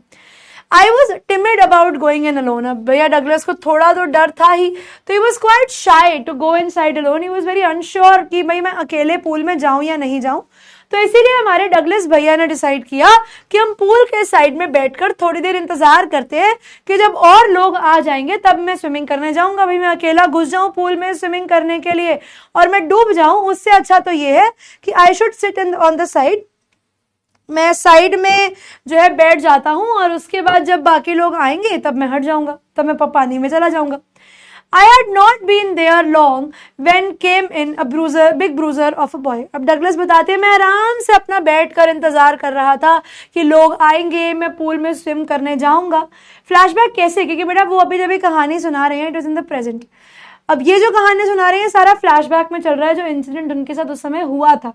I was timid about going in alone। अब भैया डगलस को थोड़ा तो डर था ही, तो he was quite shy to go inside alone। He was very unsure कि भाई मैं अकेले पूल में जाऊं या नहीं जाऊं। तो इसीलिए हमारे डगलस भैया ने डिसाइड किया कि हम पूल के साइड में बैठकर थोड़ी देर इंतजार करते हैं कि जब और लोग आ जाएंगे तब मैं स्विमिंग करने जाऊंगा। भाई मैं अकेला घुस जाऊं पूल में स्विमिंग करने के लिए और मैं डूब जाऊं, उससे अच्छा तो ये है कि I should sit on the side, मैं साइड में जो है बैठ जाता हूं और उसके बाद जब बाकी लोग आएंगे तब मैं हट जाऊंगा, तब मैं पानी में चला जाऊंगा। I had not been there long when came in a bruiser, big bruiser of a boy। अब डगलस बताते हैं मैं आराम से अपना बैठकर इंतजार कर रहा था कि लोग आएंगे, मैं पूल में स्विम करने जाऊंगा। फ्लैशबैक कैसे, क्योंकि बेटा वो अभी जब कहानी सुना रहे हैं, it is in the present. अब ये जो कहानी सुना रहे हैं सारा फ्लैशबैक में चल रहा है, जो इंसिडेंट उनके साथ उस समय हुआ था।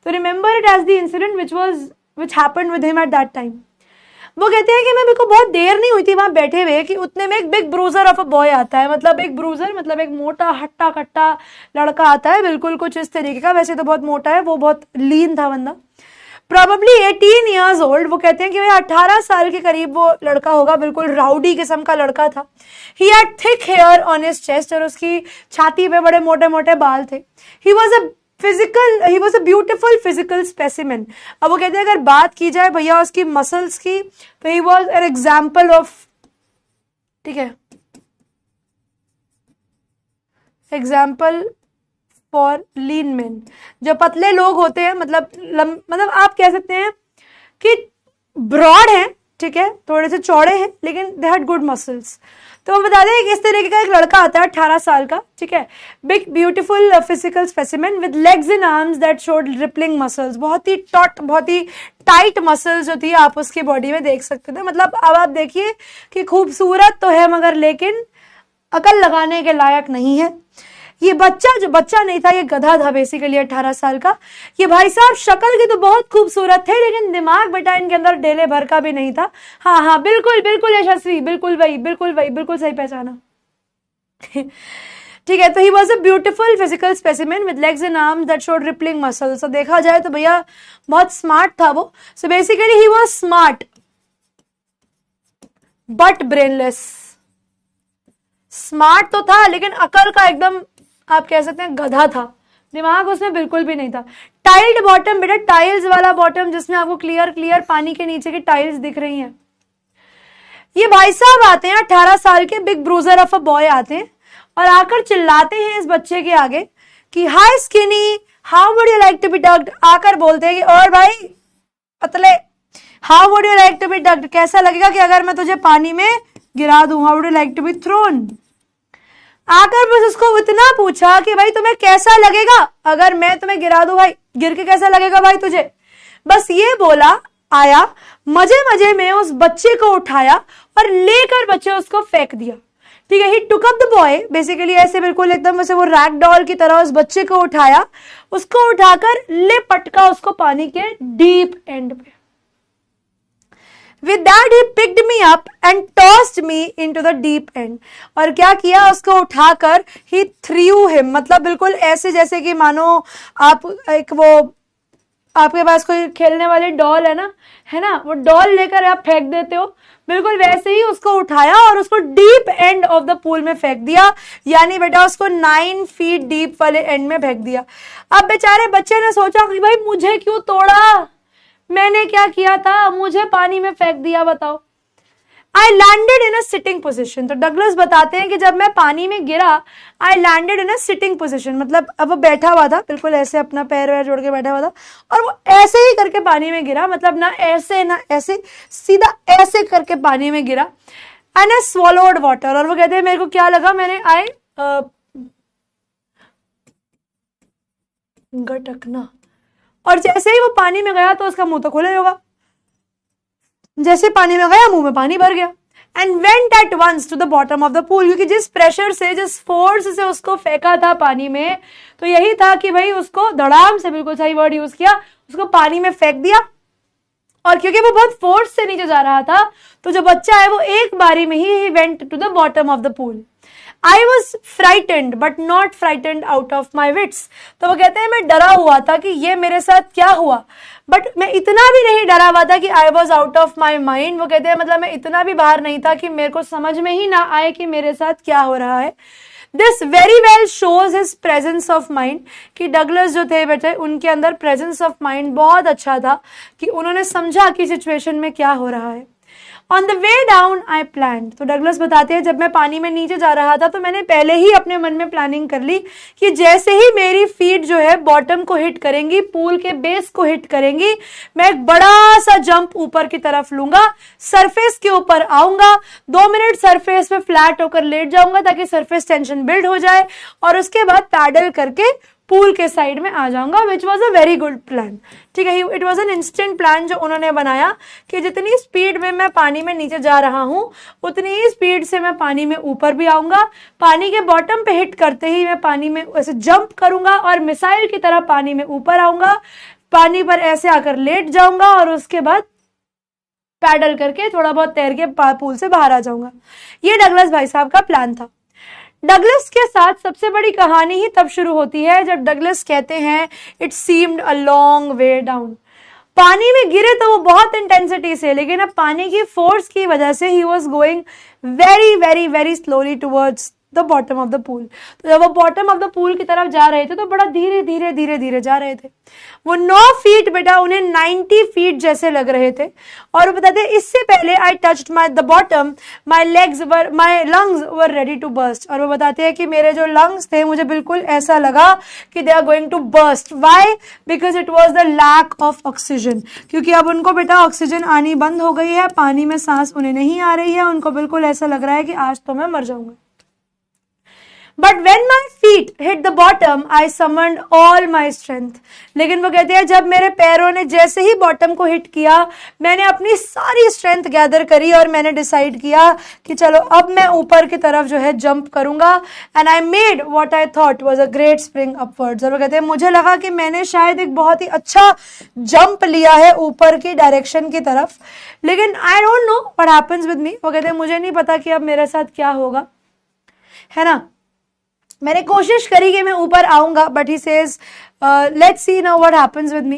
तो remember it as the incident which happened with him at that time। वो कहते हैं कि मैं, मेरे को बहुत देर नहीं हुई थी वहां बैठे हुए कि उतने में एक big bruiser of a boy आता है। मतलब एक ब्रूजर मतलब एक मोटा हट्टा कट्टा लड़का आता है, बिल्कुल कुछ इस तरीके का, वैसे तो बहुत मोटा है, वो बहुत लीन था बंदा, प्रोबेबली 18 ईयर्स ओल्ड। वो कहते हैं कि वह 18 साल के करीब वो लड़का होगा, बिल्कुल राउडी किस्म का लड़का था। He had thick hair on his chest, और उसकी छाती पे बड़े मोटे मोटे बाल थे। He was a beautiful physical specimen. अब वो कहते हैं अगर बात की जाए भैया उसकी मसल्स की, तो he was an example of, ठीक है, एग्जाम्पल फॉर लीन मैन। जो पतले लोग होते हैं, मतलब आप कह सकते हैं कि ब्रॉड हैं, ठीक है, थोड़े से चौड़े हैं, लेकिन दे हैड गुड मसल्स। तो वो बता दें कि इस तरीके का एक लड़का आता है 18 साल का, ठीक है, big beautiful physical specimen with legs and arms that showed rippling muscles. बहुत ही टॉट, बहुत ही टाइट मसल्स जो थी आप उसकी बॉडी में देख सकते थे। मतलब अब आप देखिए कि खूबसूरत तो है मगर लेकिन अकल लगाने के लायक नहीं है। ये बच्चा, जो बच्चा नहीं था, ये गधा था बेसिकली 18 साल का। ये भाई साहब शक्ल के तो बहुत खूबसूरत थे, लेकिन दिमाग बेटा इनके अंदर डेले भर का भी नहीं था। हाँ हाँ बिल्कुल बिल्कुल यशस्वी, बिल्कुल वही, बिल्कुल सही पहचाना। ठीक है, तो ही was a beautiful physical specimen with legs and arms that showed rippling muscles. तो देखा जाए तो भैया बहुत स्मार्ट था वो। So basically he was smart but brainless. Smart तो था लेकिन अकल का एकदम आप कह सकते हैं गधा था, दिमाग उसमें बिल्कुल भी नहीं था। टाइल्ड बॉटम बेटा, टाइल्स वाला बॉटम जिसमें आपको क्लियर पानी के नीचे की टाइल्स दिख रही हैं। ये भाई साहब आते हैं 18 साल के, big bruiser of a boy आते हैं और आकर चिल्लाते हैं इस बच्चे के आगे कि hi skinny, how would you like to be ducked. आकर बोलते हैं कि और भाई पतले, how would you like to be ducked, कैसा लगेगा कि अगर मैं तुझे पानी में गिरा दूं, how would you like to be thrown. आकर बस उसको इतना पूछा कि भाई तुम्हें कैसा लगेगा अगर मैं तुम्हें गिरा दूं, भाई गिर के कैसा लगेगा भाई तुझे। बस ये बोला, आया, मजे मजे में उस बच्चे को उठाया और लेकर बच्चे उसको फेंक दिया। ठीक है, he took up the boy, basically ऐसे बिल्कुल एकदम वैसे वो रैग डॉल की तरह उस बच्चे को उठाया, उसको उठाकर ले पटका उसको पानी के डीप एंड पे। With that he picked me up and tossed me into the deep end। और क्या किया, उसको उठाकर he threw him, मतलब बिल्कुल ऐसे जैसे कि मानो आप एक वो आपके पास कोई खेलने वाली डॉल है ना, वो डॉल लेकर आप फेंक देते हो, बिल्कुल वैसे ही उसको उठाया और उसको deep end of the pool में फेंक दिया। यानी बेटा उसको 9 फीट डीप वाले एंड में फेंक दिया। अब बेचारे बच्चे ने सोचा कि भाई मुझे क्यों तोड़ा, मैंने क्या किया था, मुझे पानी में फेंक दिया, बताओ। I landed in a sitting position. तो डगलस बताते हैं कि जब मैं पानी में गिरा, I landed in a sitting position, मतलब अब वो बैठा हुआ था, बिल्कुल ऐसे अपना पैर वैर जोड़ के बैठा हुआ था और वो ऐसे ही करके पानी में गिरा, मतलब ना ऐसे ना ऐसे, सीधा ऐसे करके पानी में गिरा। And I swallowed water. और वो कहते हैं मेरे को क्या लगा, मैंने गटकना, और जैसे ही वो पानी में गया तो उसका मुंह तो खुला ही होगा, जैसे पानी में गया मुंह में पानी भर गया। And went at once to the bottom of the pool, क्योंकि जिस प्रेशर से, जिस फोर्स से उसको फेंका था पानी में, तो यही था कि भाई उसको धड़ाम से, बिल्कुल सही वर्ड यूज किया, उसको पानी में फेंक दिया। और क्योंकि वो बहुत फोर्स से नीचे जा रहा था, तो जो बच्चा है वो एक बारी में ही went to the bottom of the pool. I was frightened but not frightened out of my wits। तो वो कहते हैं मैं डरा हुआ था कि ये मेरे साथ क्या हुआ, बट मैं इतना भी नहीं डरा हुआ था कि I was out of my mind। वो कहते हैं मतलब मैं इतना भी बाहर नहीं था कि मेरे को समझ में ही ना आए कि मेरे साथ क्या हो रहा है। This very well shows his presence of mind, कि डगलस जो थे बेटे उनके अंदर presence of mind बहुत अच्छा था कि उन्होंने समझा कि सिचुएशन में क्या हो रहा है। On the way down I planned। तो डगलस बताते हैं जब मैं पानी में नीचे जा रहा था तो मैंने पहले ही अपने मन में प्लानिंग कर ली कि जैसे ही मेरी फीट जो है बॉटम को हिट करेंगी, पूल के बेस को हिट करेंगी, मैं एक बड़ा सा जंप ऊपर की तरफ लूंगा, सरफेस के ऊपर आऊंगा, 2 मिनट सरफेस पे फ्लैट होकर लेट जाऊंगा ताकि सरफेस टेंशन बिल्ड हो जाए, और उसके बाद पैडल करके पूल के साइड में आ जाऊंगा, which was a very good plan. ठीक है, it was an instant plan जो उन्होंने बनाया कि जितनी स्पीड में मैं पानी में नीचे जा रहा हूं उतनी ही स्पीड से मैं पानी में ऊपर भी आऊंगा, पानी के बॉटम पे हिट करते ही मैं पानी में ऐसे जंप करूंगा और मिसाइल की तरह पानी में ऊपर आऊंगा, पानी पर ऐसे आकर लेट जाऊंगा और उसके बाद पैडल करके थोड़ा बहुत तैर के पूल से बाहर आ जाऊंगा। ये डगलस भाई साहब का प्लान था। डगलस के साथ सबसे बड़ी कहानी ही तब शुरू होती है जब डगलस कहते हैं it seemed a long way down. पानी में गिरे तो वो बहुत इंटेंसिटी से, लेकिन अब पानी की फोर्स की वजह से he was going very very very slowly towards the bottom of the pool. तो जब वो बॉटम ऑफ द पूल की तरफ जा रहे थे तो बड़ा धीरे धीरे धीरे धीरे जा रहे थे। वो 9 फीट बेटा उन्हें 90 फीट जैसे लग रहे थे। और वो बताते हैं इससे पहले I touched my the bottom, my lungs were ready to burst. और वो बताते हैं कि मेरे जो लंग्स थे मुझे बिल्कुल ऐसा लगा कि they are going to burst. Why? Because it was the lack of oxygen. क्योंकि अब उनको बेटा ऑक्सीजन आनी बंद हो गई है, पानी में सांस उन्हें नहीं आ रही है, उनको बिल्कुल ऐसा लग रहा है कि आज तो मैं मर जाऊंगा। But when my feet hit the bottom, I summoned all my strength. लेकिन वो कहते हैं जब मेरे पैरों ने जैसे ही बॉटम को हिट किया, मैंने अपनी सारी स्ट्रेंथ गैदर करी और मैंने डिसाइड किया कि चलो अब मैं ऊपर की तरफ जो है जंप करूंगा। And I made what I thought was a great spring upwards. और वो कहते हैं मुझे लगा कि मैंने शायद एक बहुत ही अच्छा जंप लिया है ऊपर की डायरेक्शन की तरफ। लेकिन I don't know what happens with me. वो कहते हैं मुझे नहीं पता कि अब मेरे साथ क्या होगा, है ना। मैंने कोशिश करी कि मैं ऊपर आऊंगा, but he says let's see now what happens with me.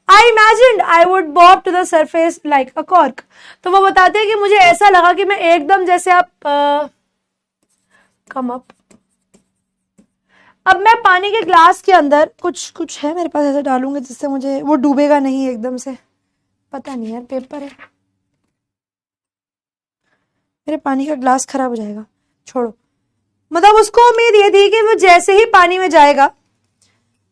I imagined I would bob to the surface like a cork. तो वो बताते हैं कि मुझे ऐसा लगा कि मैं एकदम जैसे आप कम अप, अब मैं पानी के ग्लास के अंदर कुछ है मेरे पास, ऐसे डालूंगा जिससे मुझे वो डूबेगा नहीं एकदम से। पता नहीं यार, पेपर है, मेरे पानी का ग्लास खराब हो जाएगा, छोड़ो। मतलब उसको उम्मीद ये थी कि वो जैसे ही पानी में जाएगा,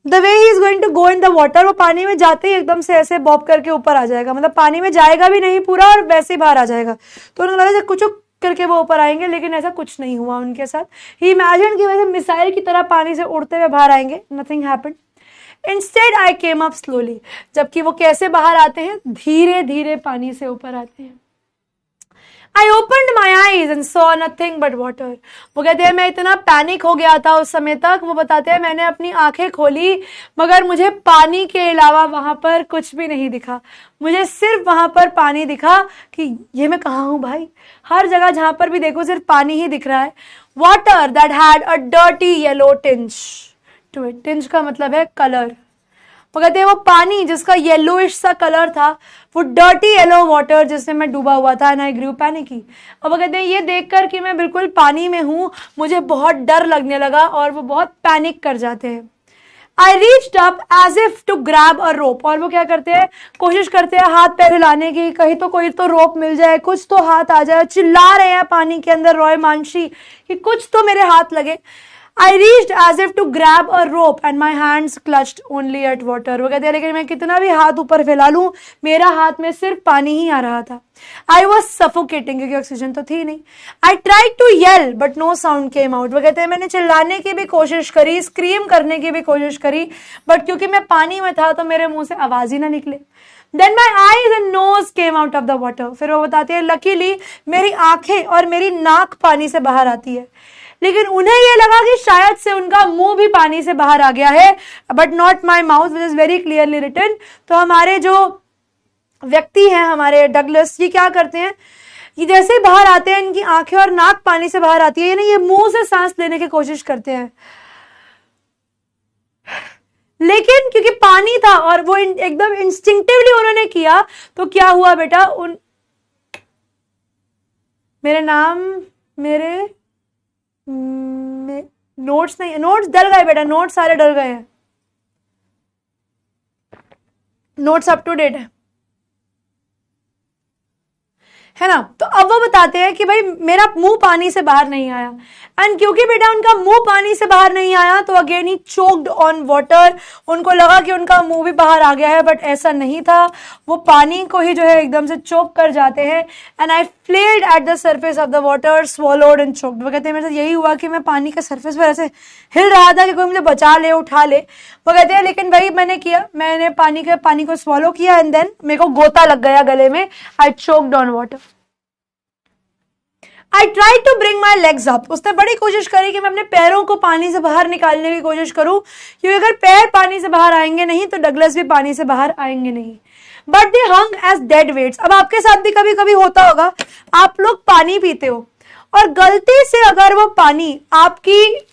the way he is going to go in the water, वो पानी में जाते ही एकदम से ऐसे बॉब करके ऊपर आ जाएगा। मतलब पानी में जाएगा भी नहीं पूरा और वैसे ही बाहर आ जाएगा। तो उन्हें लगा कुछ करके वो ऊपर आएंगे, लेकिन ऐसा कुछ नहीं हुआ उनके साथ। ही इमेजिन कि वैसे मिसाइल की तरह पानी से उड़ते हुए बाहर आएंगे। Nothing happened. Instead I came up slowly. जबकि वो कैसे बाहर आते हैं, धीरे धीरे पानी से ऊपर आते हैं। I opened my eyes and saw nothing but water. वो कहते हैं मैं इतना पैनिक हो गया था उस समय तक। वो बताते हैं मैंने अपनी आंखें खोली मगर मुझे पानी के अलावा वहां पर कुछ भी नहीं दिखा। मुझे सिर्फ वहां पर पानी दिखा कि ये मैं कहाँ हूं भाई। हर जगह जहां पर भी देखो सिर्फ पानी ही दिख रहा है। Water that had a dirty yellow tinge to it. Tinge का मतलब है कलर। वो कहते हैं वो पानी जिसका येलोइश सा कलर था, वो डर्टी येलो वाटर जिसमें मैं डूबा हुआ था। And I grew panicky. और वो कहते हैं ये देखकर कि मैं बिल्कुल पानी में हूं, मुझे बहुत डर लगने लगा और वो बहुत पैनिक कर जाते हैं। I reached up as if to grab a rope. और वो क्या करते हैं, कोशिश करते हैं हाथ पैर हिलाने की, कहीं तो कोई तो रोप मिल जाए, कुछ तो हाथ आ जाए। चिल्ला रहे हैं पानी के अंदर रॉय मानसी कि कुछ तो मेरे हाथ लगे। I reached as if to grab a rope and my hands clutched only at water. वो कहते हैं लेकिन मैं कितना भी हाथ ऊपर फैला लूं, मेरा हाथ में सिर्फ पानी ही आ रहा था। I was suffocating क्योंकि ऑक्सीजन तो थी नहीं। I tried to yell but no sound came out. वो कहते हैं मैंने चिल्लाने की भी कोशिश करी, स्क्रीम करने की भी कोशिश करी, बट क्योंकि मैं पानी में था तो मेरे मुंह से आवाज ही ना निकले। Then my eyes and nose came out of the water. फिर वो बताते हैं लकीली मेरी आंखें और मेरी नाक पानी से बाहर आती है, लेकिन उन्हें यह लगा कि शायद से उनका मुंह भी पानी से बाहर आ गया है, but not my mouth which is very clearly written. तो हमारे जो व्यक्ति हैं, हमारे डगलस, ये क्या करते हैं, ये जैसे ही बाहर आते हैं इनकी आंखें और नाक पानी से बाहर आती है, यानी ये मुंह से सांस लेने की कोशिश करते हैं, लेकिन क्योंकि पानी था और वो एकदम इंस्टिंक्टिवली उन्होंने किया, तो क्या हुआ बेटा, मेरे नोट्स नहीं, नोट्स डल गए बेटा, नोट्स सारे डल गए हैं, नोट्स अप टू डेट है ना। तो अब वो बताते हैं कि भाई मेरा मुंह पानी से बाहर नहीं आया, एंड क्योंकि बेटा उनका मुंह पानी से बाहर नहीं आया तो again he choked on water. उनको लगा कि उनका मुंह भी बाहर आ गया है, बट ऐसा नहीं था, वो पानी को ही जो है एकदम से चोक कर जाते हैं। And I fled at the surface of the water, swallowed and choked. वो कहते हैं मेरे साथ यही हुआ कि मैं पानी के सरफेस पर ऐसे हिल रहा था कि कोई मुझे बचा ले, उठा ले। वो कहते हैं लेकिन भाई मैंने पानी को स्वॉलो किया एंड देन मेरे को गोता लग गया गले में। I choked on water. I tried to bring my legs up. उसने बड़ी कोशिश करी कि मैं अपने पैरों को पानी से बाहर निकालने की कोशिश करूं, क्योंकि अगर पैर पानी से बाहर आएंगे नहीं तो डगलस भी पानी से बाहर आएंगे नहीं। But they hung as dead weights. अब आपके साथ भी कभी कभी होता होगा, आप लोग पानी पीते हो और गलती से अगर वो पानी आपकी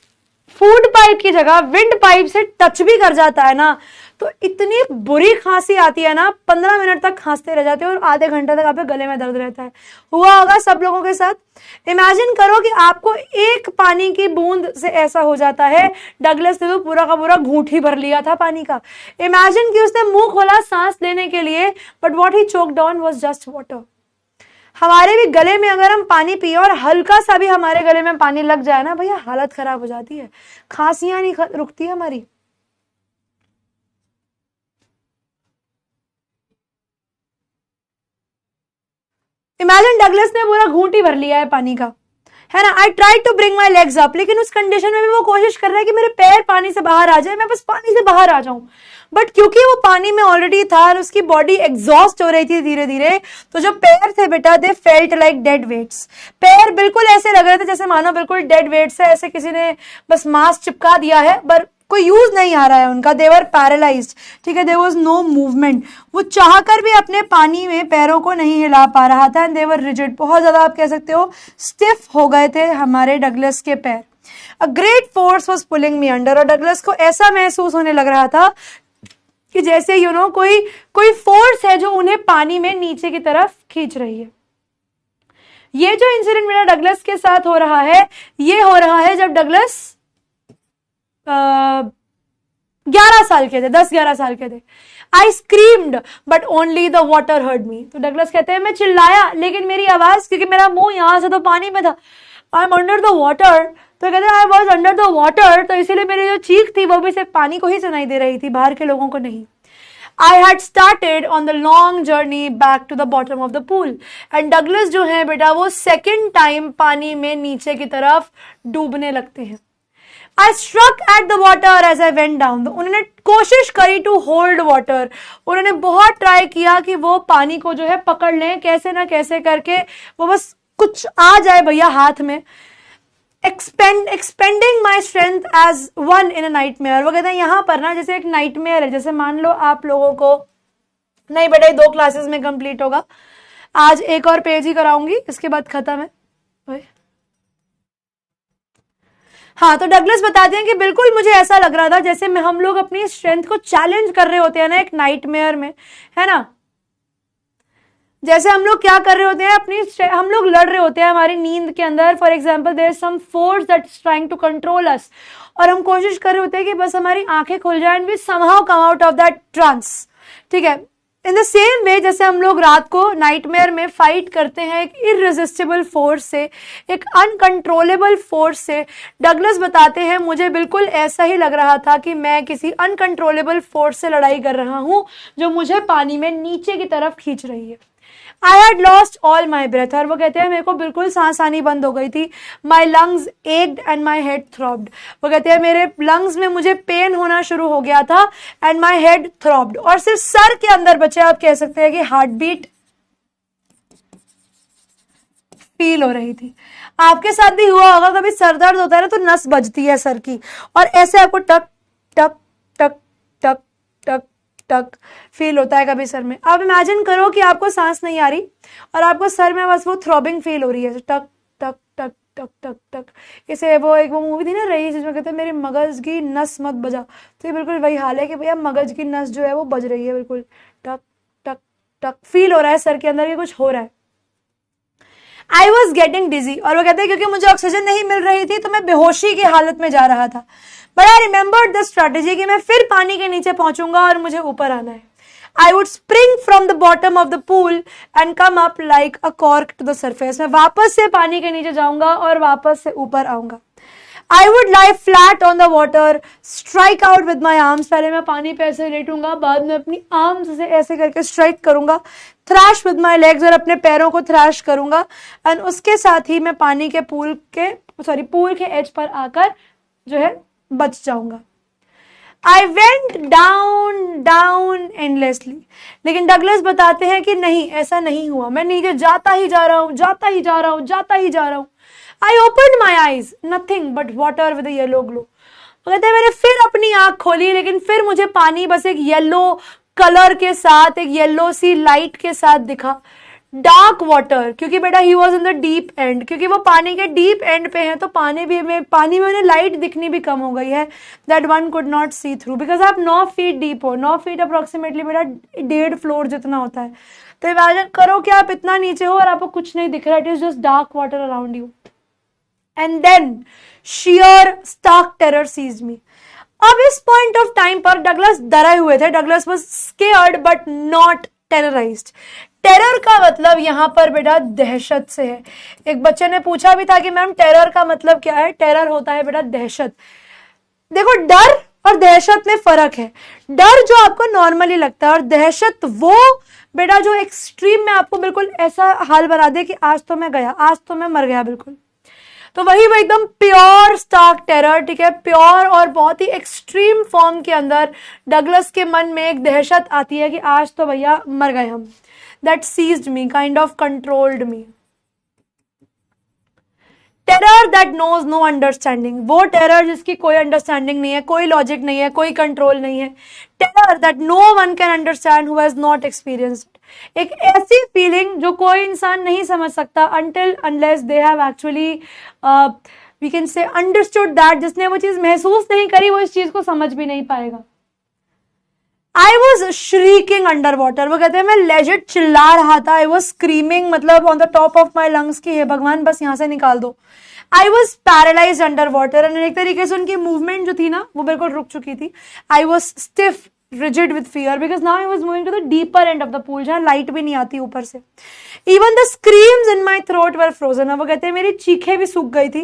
फूड पाइप की जगह विंड पाइप से टच भी कर जाता है ना, तो इतनी बुरी खांसी आती है ना, 15 मिनट तक खांसते रह जाते हो और आधे घंटे तक आपके गले में दर्द रहता है। हुआ होगा सब लोगों के साथ। इमेजिन करो कि आपको एक पानी की बूंद से ऐसा हो जाता है। डगलस ने तो पूरा का पूरा घूंट ही भर लिया था पानी का। इमेजिन कि उसने मुंह खोला सांस लेने के लिए, but what he choked on was just water. हमारे भी गले में अगर हम पानी पिए और हल्का सा भी हमारे गले में पानी लग जाए ना भैया, हालत खराब हो जाती है, खांसियां नहीं रुकती हमारी। इमेजिन डगलस ने पूरा घूंट ही भर लिया है पानी का, है ना। I try to bring my legs up, लेकिन उस कंडीशन में भी वो कोशिश कर रहा है कि मेरे पैर पानी से बाहर आ जाए, मैं बस पानी से बाहर आ जाऊं। बट क्योंकि वो पानी में ऑलरेडी था और उसकी बॉडी एग्जॉस्ट हो रही थी धीरे धीरे, तो जो पैर थे बेटा, they felt like dead weights. पैर बिल्कुल ऐसे लग रहे थे जैसे मानो बिल्कुल डेड वेट्स है, ऐसे किसी ने बस मास्क चिपका दिया है, पर कोई यूज नहीं आ रहा है उनका। देवर पैरालाइज्ड, ठीक है, देयर वाज नो मूवमेंट। वो चाहकर भी अपने पानी में पैरों को नहीं हिला पा रहा था। एंड देवर रिजिड, बहुत ज्यादा आप कह सकते हो स्टिफ हो गए थे हमारे डगलस के पैर। A great force was pulling me under, और डगलस को ऐसा महसूस होने लग रहा था कि जैसे कोई फोर्स है जो उन्हें पानी में नीचे की तरफ खींच रही है। ये जो इंसिडेंट मेरा डगलस के साथ हो रहा है, ये हो रहा है जब डगलस 11 साल के थे, 10-11 साल के थे। I screamed but only the water heard me. तो डगलस कहते हैं मैं चिल्लाया, लेकिन मेरी आवाज, क्योंकि मेरा मुंह यहां से तो पानी में था, I am under the water, तो कहते हैं I was under the water, तो इसीलिए मेरी जो चीख थी वो भी सिर्फ पानी को ही सुनाई दे रही थी, बाहर के लोगों को नहीं। I had started on the long journey back to the bottom of the pool, and Douglas जो है बेटा, वो सेकेंड टाइम पानी में नीचे की तरफ डूबने लगते हैं। I struck at the water as I went down. उन्होंने कोशिश करी to hold water. उन्होंने बहुत ट्राई किया कि वो पानी को जो है पकड़ लें, कैसे ना कैसे करके वो बस कुछ आ जाए भैया हाथ में। Expending my strength as one in a nightmare. वो कहते हैं यहाँ पर ना जैसे एक नाइटमेयर है, जैसे मान लो आप लोगों को, नहीं बेटा 2 क्लासेस में कंप्लीट होगा, आज एक और पेज ही कराऊंगी, इसके बाद खत्म है। हाँ, तो डगलस बताते हैं कि बिल्कुल मुझे ऐसा लग रहा था जैसे हम लोग अपनी स्ट्रेंथ को चैलेंज कर रहे होते हैं ना एक नाइटमेयर में, है ना। जैसे हम लोग क्या कर रहे होते हैं, हम लोग लड़ रहे होते हैं हमारी नींद के अंदर। For example there is some force that is trying to control us, और हम कोशिश कर रहे होते हैं कि बस हमारी आंखें खुल जाए and we somehow come out of that trance, ठीक है। इन द सेम वे जैसे हम लोग रात को नाइटमेयर में फाइट करते हैं एक इररेजिस्टिबल फोर्स से, एक अनकंट्रोलेबल फोर्स से, डगलस बताते हैं मुझे बिल्कुल ऐसा ही लग रहा था कि मैं किसी अनकंट्रोलेबल फोर्स से लड़ाई कर रहा हूं जो मुझे पानी में नीचे की तरफ खींच रही है। I had lost all my breath, और वो कहते हैं मेरे को बिल्कुल सांस आनी बंद हो गई थी। My lungs ached and my head throbbed. वो कहते हैं मेरे लंग्स में मुझे पेन होना शुरू हो गया था, and my head throbbed, और सिर्फ सर के अंदर बचे आप कह सकते हैं कि हार्ट बीट फील हो रही थी। आपके साथ भी हुआ होगा, कभी सर दर्द होता है ना तो नस बजती है सर की, और ऐसे आपको टक टक टक टक टक टक फील होता है कभी सर में। अब इमेजिन करो कि आपको सांस नहीं आ रही और आपको सर में बस वो थ्रॉबिंग फील हो रही है, टक टक टक टक टक टक। इसे वो एक वो मूवी थी ना रईस, जिसमें कहते हैं मेरे मगज की नस मत बजा, तो ये बिल्कुल वही हाल है कि भैया मगज की नस जो है वो बज रही है, बिल्कुल टक टक टक फील हो रहा है सर के अंदर कि कुछ हो रहा है। आई वॉज गेटिंग डिजी, और वो कहते हैं क्योंकि मुझे ऑक्सीजन नहीं मिल रही थी तो मैं बेहोशी की हालत में जा रहा था। But I remembered the strategy कि मैं फिर पानी के नीचे पहुंचूंगा और मुझे ऊपर आना है। I would spring from the bottom of the pool and come up like a cork to the surface. मैं वापस से पानी के नीचे जाऊंगा और वापस से ऊपर आऊंगा। I would lie flat on the water, strike out with my arms. पहले मैं पानी पे ऐसे लेटूंगा, बाद में अपनी आर्म्स से ऐसे करके स्ट्राइक करूंगा, थ्रैश विद माई लेग्स, और अपने पैरों को थ्रैश करूंगा, एंड उसके साथ ही मैं पानी के पूल के एज पर आकर जो है बच जाऊंगा। I went down down endlessly. लेकिन डगलस बताते हैं कि नहीं, ऐसा नहीं हुआ, मैं नीचे जाता ही जा रहा हूं, जाता ही जा रहा हूं, जाता ही जा रहा हूं। I opened my eyes, nothing but water with a yellow glow. कहते हैं मैंने फिर अपनी आंख खोली, लेकिन फिर मुझे पानी बस एक येलो कलर के साथ, एक येलो सी लाइट के साथ दिखा। डार्क वाटर, क्योंकि बेटा he was in the deep and, क्योंकि वो पानी के डीप एंड पे है तो पानी में उन्हें लाइट दिखनी भी कम हो गई है, that one could not see through, because आप 9 फीट डीप हो। 9 फीट अप्रोक्सीमेटली बेटा 1.5 फ्लोर जितना होता है। तो इमेजिन करो कि आप इतना नीचे हो और आपको कुछ नहीं दिख रहा, it is just dark water around you. And then sheer stark terror seized me. अब इस पॉइंट ऑफ टाइम पर डगलस डरे हुए थे। Douglas was scared but not terrorized. Terror का मतलब यहां पर बेटा दहशत से है। एक बच्चे ने पूछा भी था कि मैम टेरर का मतलब क्या है? टेरर होता है बेटा दहशत। देखो, डर और दहशत में फर्क है। डर जो आपको नॉर्मली लगता है और दहशत वो बेटा जो एक्सट्रीम में आपको बिल्कुल ऐसा हाल बना दे कि आज तो मैं गया, आज तो मैं मर गया बिल्कुल। तो वही वो एकदम प्योर स्टार्क टेरर, ठीक है, प्योर और बहुत ही एक्सट्रीम फॉर्म के अंदर डगलस के मन में एक दहशत आती है कि आज तो भैया मर गए हम। That seized me, kind of controlled me. Terror that knows no understanding, वो टेरर जिसकी कोई अंडरस्टैंडिंग नहीं है, कोई लॉजिक नहीं है, कोई कंट्रोल नहीं है। Terror that no one can understand who has not experienced, एक ऐसी फीलिंग जो कोई इंसान नहीं समझ सकता until unless they have actually we can say understood that, जिसने वो चीज महसूस नहीं करी वो इस चीज को समझ भी नहीं पाएगा। I was shrieking underwater, वो कहते हैं मैं लेजिट चिल्ला रहा था। I was screaming, मतलब on the top of my lungs कि हे भगवान बस यहाँ से निकाल दो। I was paralyzed underwater, और एक तरीके से उनकी मूवमेंट जो थी ना वो बिल्कुल रुक चुकी थी। I was stiff rigid with fear because now I was moving to the deeper end of the pool, जहाँ लाइट भी नहीं आती ऊपर से। Even the screams in my throat were frozen, वो कहते हैं मेरी चीखें भी सूख गई थी।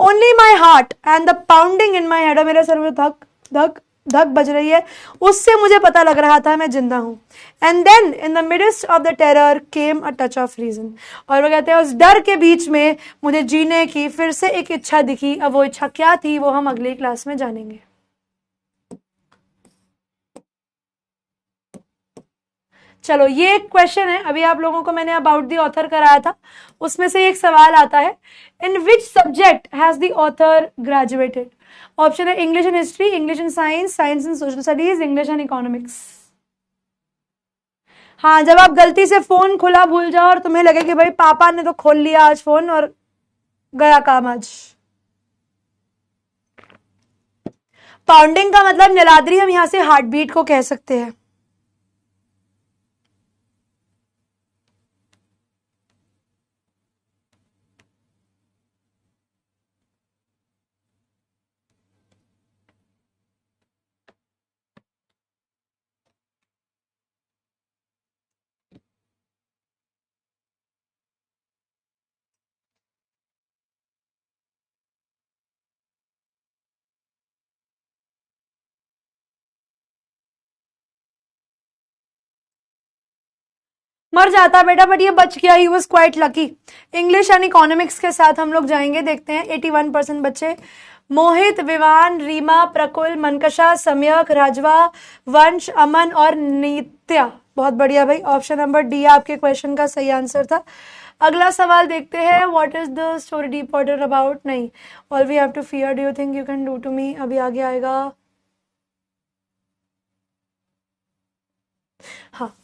Only my heart and the pounding in my head, और मेरे सर में धक धक धक बज रही है, उससे मुझे पता लग रहा था मैं जिंदा हूं। And then in the midst of the terror came a touch of reason, और वो कहते हैं उस डर के बीच में मुझे जीने की फिर से एक इच्छा दिखी। अब वो इच्छा क्या थी वो हम अगली क्लास में जानेंगे। चलो, ये एक क्वेश्चन है, अभी आप लोगों को मैंने अबाउट द ऑथर कराया था, उसमें से एक सवाल आता है, in which subject has the author graduated? Option है English and history, English and science, science and social studies, English and economics. हाँ, जब आप गलती से फोन खुला भूल जाओ और तुम्हें लगे कि भाई पापा ने तो खोल लिया आज फोन और गया काम आज। पाउंडिंग का मतलब नीलाद्री हम यहां से हार्ट बीट को कह सकते हैं। मर जाता बेटा, बट ये बच गया, he was quite lucky. English and economics के साथ हम लोग जाएंगे, देखते हैं 81% बच्चे। मोहित, विवान, रीमा, प्रकुल, मनकशा, सम्यक, राजवा, वंश, अमन और नित्या, बहुत बढ़िया भाई। ऑप्शन नंबर डी आपके क्वेश्चन का सही आंसर था। अगला सवाल देखते हैं, what is the story deep water about? नहीं, all we have to fear, do you think you can do to me? अभी आगे आएगा। हाँ,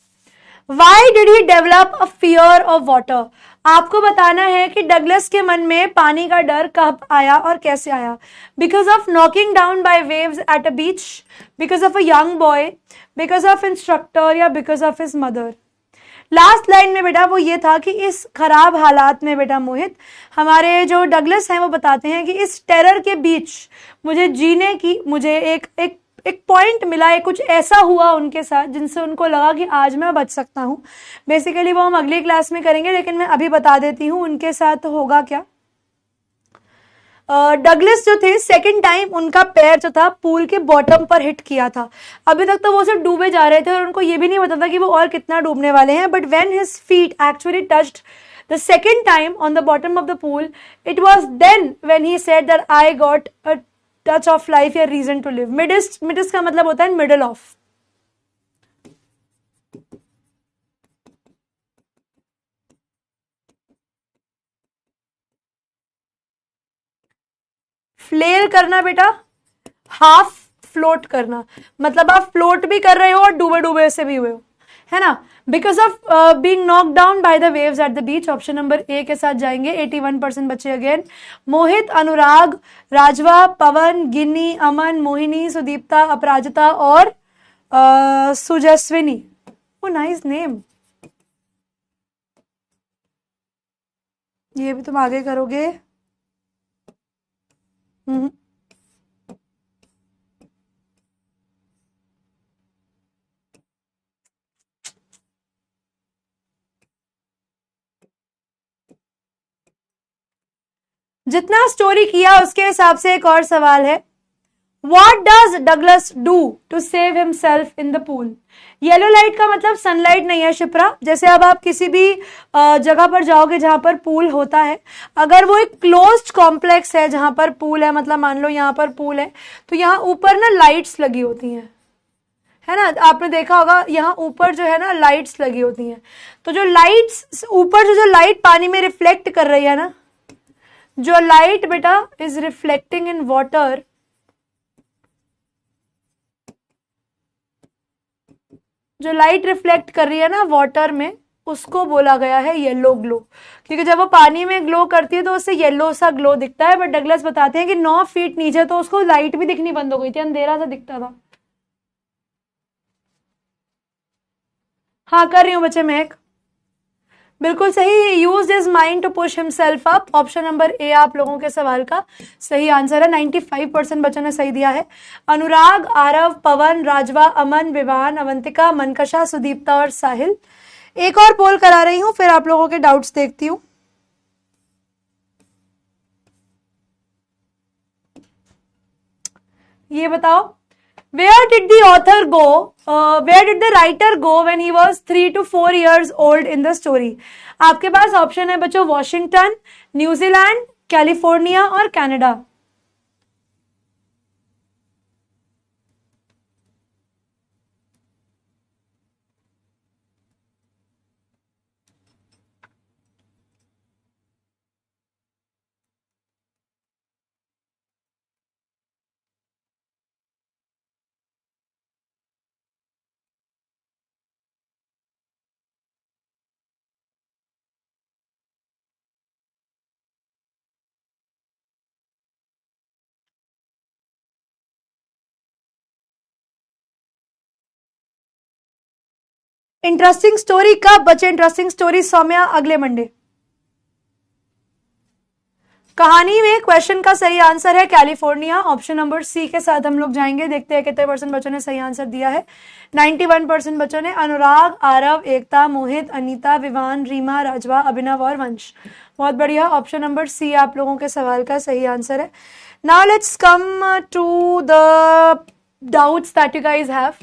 Why did he develop a fear of water? आपको बताना है कि डगलस के मन में पानी का डर कब आया और कैसे आया। Because of knocking down by waves at a beach, because of a young boy, because of instructor या because of his mother। Last line में बेटा वो ये था कि इस खराब हालात में बेटा मोहित, हमारे जो डगलस हैं वो बताते हैं कि इस टेरर के बीच मुझे जीने की, मुझे एक पॉइंट मिला, एक कुछ ऐसा हुआ उनके साथ जिनसे उनको लगा कि आज मैं बच सकता हूं। बेसिकली वो हम अगली क्लास में करेंगे, लेकिन मैं अभी बता देती हूं उनके साथ होगा क्या। डगलस जो थे, सेकंड टाइम उनका पैर जो था पूल के बॉटम पर हिट किया था। अभी तक तो वो सिर्फ डूबे जा रहे थे और उनको ये भी नहीं पता था कि वो और कितना डूबने वाले हैं। But when his feet actually touched the second time on the bottom of the pool, it was then when he said that I got a touch of life या reason to live। midist का मतलब होता है middle of। Flare करना बेटा, half float करना, मतलब आप फ्लोट भी कर रहे हो और डूबे डूबे से भी हुए हो, है ना। Because of being knock down by the waves at the beach, option number ए के साथ जाएंगे। 81% बच्चे अगेन। मोहित, अनुराग, राजवा, पवन, गिन्नी, अमन, मोहिनी, सुदीप्ता, अपराजिता और सुजस्विनी। ओ नाइस नेम। ये भी तुम आगे करोगे। जितना स्टोरी किया उसके हिसाब से एक और सवाल है। What does Douglas do to save himself in the pool? Yellow light का मतलब सनलाइट नहीं है शिप्रा। जैसे अब आप किसी भी जगह पर जाओगे जहां पर पूल होता है, अगर वो एक क्लोज्ड कॉम्प्लेक्स है जहां पर पूल है, मतलब मान लो यहाँ पर पूल है, तो यहाँ ऊपर ना लाइट्स लगी होती हैं, है ना। आपने देखा होगा यहाँ ऊपर जो है ना लाइट्स लगी होती हैं। तो जो लाइट्स ऊपर जो लाइट पानी में रिफ्लेक्ट कर रही है ना, जो लाइट बेटा इज रिफ्लेक्टिंग इन वाटर, जो लाइट रिफ्लेक्ट कर रही है ना वाटर में, उसको बोला गया है येलो ग्लो। क्योंकि जब वो पानी में ग्लो करती है तो उससे येलो सा ग्लो दिखता है। बट डगलस बताते हैं कि 9 फीट नीचे तो उसको लाइट भी दिखनी बंद हो गई थी, अंधेरा सा दिखता था। हाँ कर रही हूँ बच्चे। महक बिल्कुल सही। Use his mind to push himself up, option number A आप लोगों के सवाल का सही आंसर है। 95% बच्चों ने सही दिया है। अनुराग, आरव, पवन, राजवा, अमन, विवान, अवंतिका, मनकशा, सुदीप्ता और साहिल। एक और पोल करा रही हूं, फिर आप लोगों के डाउट्स देखती हूं। ये बताओ, where did the author go, where did the writer go when he was 3 to 4 years old in the story? आपके पास ऑप्शन है बच्चों, वॉशिंगटन, न्यूजीलैंड, कैलिफोर्निया और कनाडा। इंटरेस्टिंग स्टोरी कब बचे? इंटरेस्टिंग स्टोरी सौम्या अगले मंडे। कहानी में क्वेश्चन का सही आंसर है कैलिफोर्निया, ऑप्शन नंबर सी के साथ हम लोग जाएंगे। देखते हैं कितने % बच्चों ने सही आंसर दिया है। 91% बच्चों ने। अनुराग, आरव, एकता, मोहित, अनीता, विवान, रीमा, राजवा, अभिनव और वंश। बहुत बढ़िया, ऑप्शन नंबर सी आप लोगों के सवाल का सही आंसर है। Now let's come to the doubts that you guys have.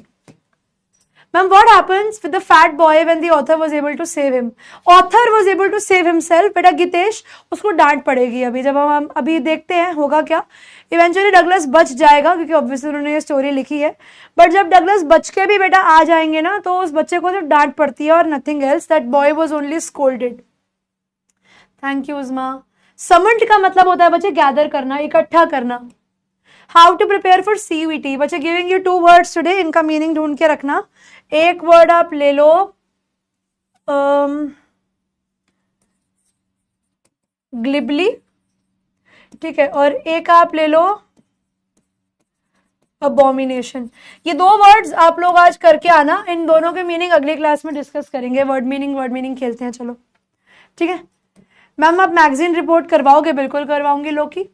Ma'am, what happens with the fat boy when the author was able to save him? Author was able to save himself. बेटा गितेश, उसको डांट पड़ेगी अभी, जब हम अभी देखते हैं होगा क्या। इवेंचुअली डगलस बच जाएगा क्योंकि ऑब्वियसली उन्होंने ये स्टोरी लिखी है। बट जब डगलस बच के भी बेटा आ जाएंगे ना, तो उस बच्चे को सिर्फ डांट पड़ती है और nothing else. That boy was only scolded. Thank you Usma. Summon का मतलब होता है बच्चे गैदर करना, इकट्ठा करना। How to prepare for CUET? बच्चे गिविंग यू 2 वर्ड्स टुडे, इनका मीनिंग ढूंढ के रखना। एक वर्ड आप ले लो ग्लिबली, ठीक है, और एक आप ले लो अबोमिनेशन। ये 2 वर्ड्स आप लोग आज करके आना। इन दोनों के मीनिंग अगली क्लास में डिस्कस करेंगे। वर्ड मीनिंग खेलते हैं, चलो ठीक है। मैम आप मैगजीन रिपोर्ट करवाओगे? बिल्कुल करवाऊंगी। लोकी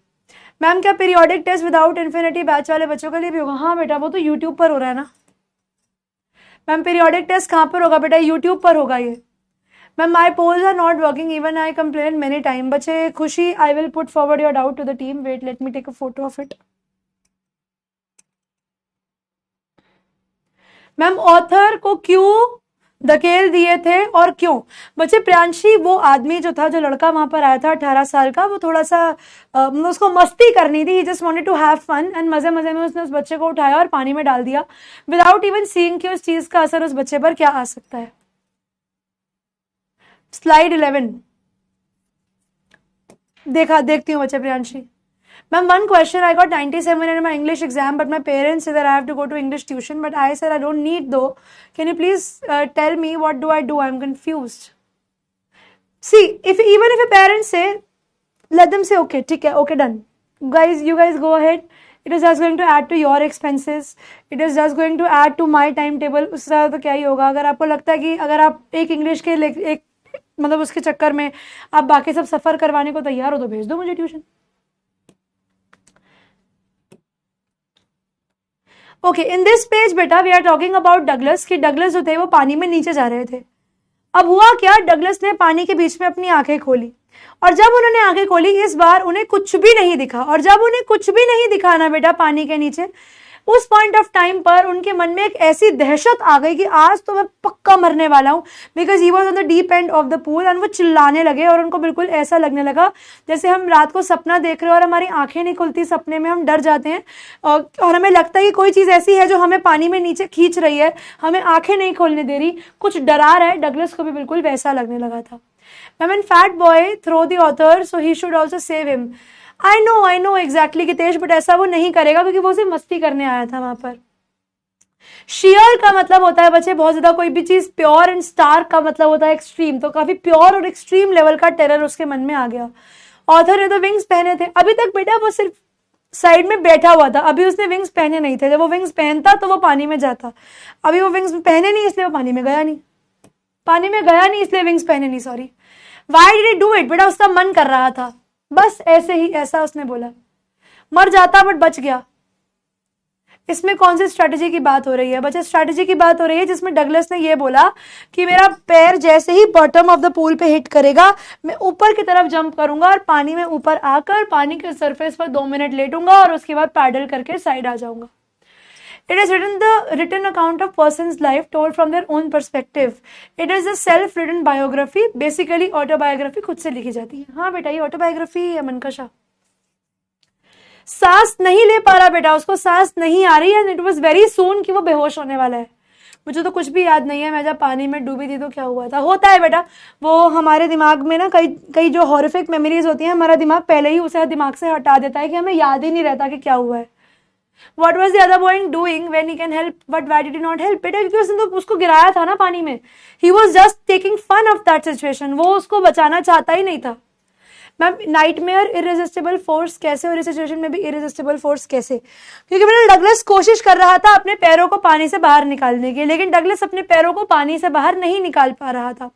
मैम क्या periodic test without infinity batch वाले बच्चों के लिए भी होगा? हाँ बेटा, वो तो यूट्यूब पर हो रहा है ना। मैम पीरियोडिक टेस्ट कहाँ पर होगा बेटा? यूट्यूब पर होगा ये। Ma'am my polls are not working, even I complain many time. बच्चे Khushi, I will put forward your doubt to the team. Wait, let me take a photo of it. Ma'am author को क्यों धकेल दिए थे और क्यों? बच्चे प्रियांशी, वो आदमी जो था, जो लड़का वहां पर आया था 18 साल का, वो थोड़ा सा उसको मस्ती करनी थी। Just wanted to have fun and मजे मजे में उसने उस बच्चे को उठाया और पानी में डाल दिया विदाउट इवन सीइंग कि उस चीज का असर उस बच्चे पर क्या आ सकता है। स्लाइड 11 देखती हूँ बच्चे। Priyanshi Ma'am, one question, I got 97 in my English exam, but my parents say that I have to go to English tuition, but I said I don't need though. Can you please tell me what do I do? I'm confused. See, even if a parents say, let them say okay, ठीक है, okay, done. Guys, you guys go ahead. It is just going to add to your expenses. It is just going to add to my timetable. उससे ज़्यादा तो क्या ही होगा. अगर आपको लगता है कि अगर आप एक इंग्लिश के एक मतलब उसके चक्कर में आप बाकी सब सफ़र करवाने को तैयार हो तो भेज दो मुझे tuition. Okay, in this page बेटा we are talking about Douglas कि डगलस जो थे वो पानी में नीचे जा रहे थे. अब हुआ क्या, डगलस ने पानी के बीच में अपनी आंखें खोली और जब उन्होंने आंखें खोली इस बार उन्हें कुछ भी नहीं दिखा. और जब उन्हें कुछ भी नहीं दिखा ना बेटा पानी के नीचे, उस पॉइंट ऑफ टाइम पर उनके मन में एक ऐसी दहशत आ गई कि आज तो मैं पक्का मरने वाला हूं. Because he was on the deep end of the pool and वो चिल्लाने लगे और उनको बिल्कुल ऐसा लगने लगा जैसे हम रात को सपना देख रहे हैं और हमारी आंखें नहीं खुलती, सपने में हम डर जाते हैं और हमें लगता है कि कोई चीज़ ऐसी है जो हमें पानी में नीचे खींच रही है, हमें आंखें नहीं खोलने दे रही, कुछ डरा रहा है. डगलस को भी बिल्कुल वैसा लगने लगा था. Ma'am, an fat boy throw the author so he should also save him. I know exactly Kitesh, but ऐसा वो नहीं करेगा क्योंकि वो सिर्फ मस्ती करने आया था वहां पर. शियर का मतलब होता है बच्चे बहुत ज्यादा कोई भी चीज प्योर, एंड स्टार का मतलब होता है एक्सट्रीम. तो काफी प्योर और एक्सट्रीम लेवल का टेरर उसके मन में आ गया. ऑथर ने तो विंग्स पहने थे. अभी तक बेटा वो सिर्फ साइड में बैठा हुआ था, अभी उसने विंग्स पहने नहीं थे. जब वो विंग्स पहनता तो वो पानी में जाता. अभी वो विंग्स पहने नहीं इसलिए वो पानी में गया नहीं, इसलिए विंग्स पहने नहीं. Sorry, why did he do it? बेटा उसका मन कर रहा था, बस ऐसे ही, ऐसा उसने बोला. मर जाता बट बच गया. इसमें कौन सी स्ट्रैटेजी की बात हो रही है बच्चे? स्ट्रैटेजी की बात हो रही है जिसमें डगलस ने ये बोला कि मेरा पैर जैसे ही बॉटम ऑफ द पूल पे हिट करेगा मैं ऊपर की तरफ जंप करूंगा और पानी में ऊपर आकर पानी के सरफेस पर 2 मिनट लेटूंगा और उसके बाद पैडल करके साइड आ जाऊंगा. It is written account of person's life told from their own perspective. It is a self-written biography, basically autobiography, खुद से लिखी जाती है. हाँ बेटा, ये ऑटोबायोग्राफी है मनकशा. सांस नहीं ले पा रहा बेटा, उसको सांस नहीं आ रही है. इट वॉज वेरी सून कि वो बेहोश होने वाला है. मुझे तो कुछ भी याद नहीं है मैं जब पानी में डूबी थी तो क्या हुआ था. होता है बेटा, वो हमारे दिमाग में ना कई जो हॉरिफिक मेमोरीज होती हैं, हमारा दिमाग पहले ही उसे दिमाग से हटा देता है कि हमें याद ही नहीं रहता कि क्या हुआ है. What was the other boy doing when he can help, but why did he not help? बेटा क्योंकि उसने तो उसको गिराया था ना पानी में. He was just taking fun of that situation. वो उसको बचाना चाहता ही नहीं था. मैम, नाइटमेयर इरेजिस्टिबल फोर्स कैसे और इस सिचुएशन में भी इरेजिस्टिबल फोर्स कैसे? क्योंकि बेटा डगलस कोशिश कर रहा था अपने पैरों को पानी से बाहर निकालने की, लेकिन डगलस अपने पैरों को पानी से बाहर नहीं निकाल पा रहा था.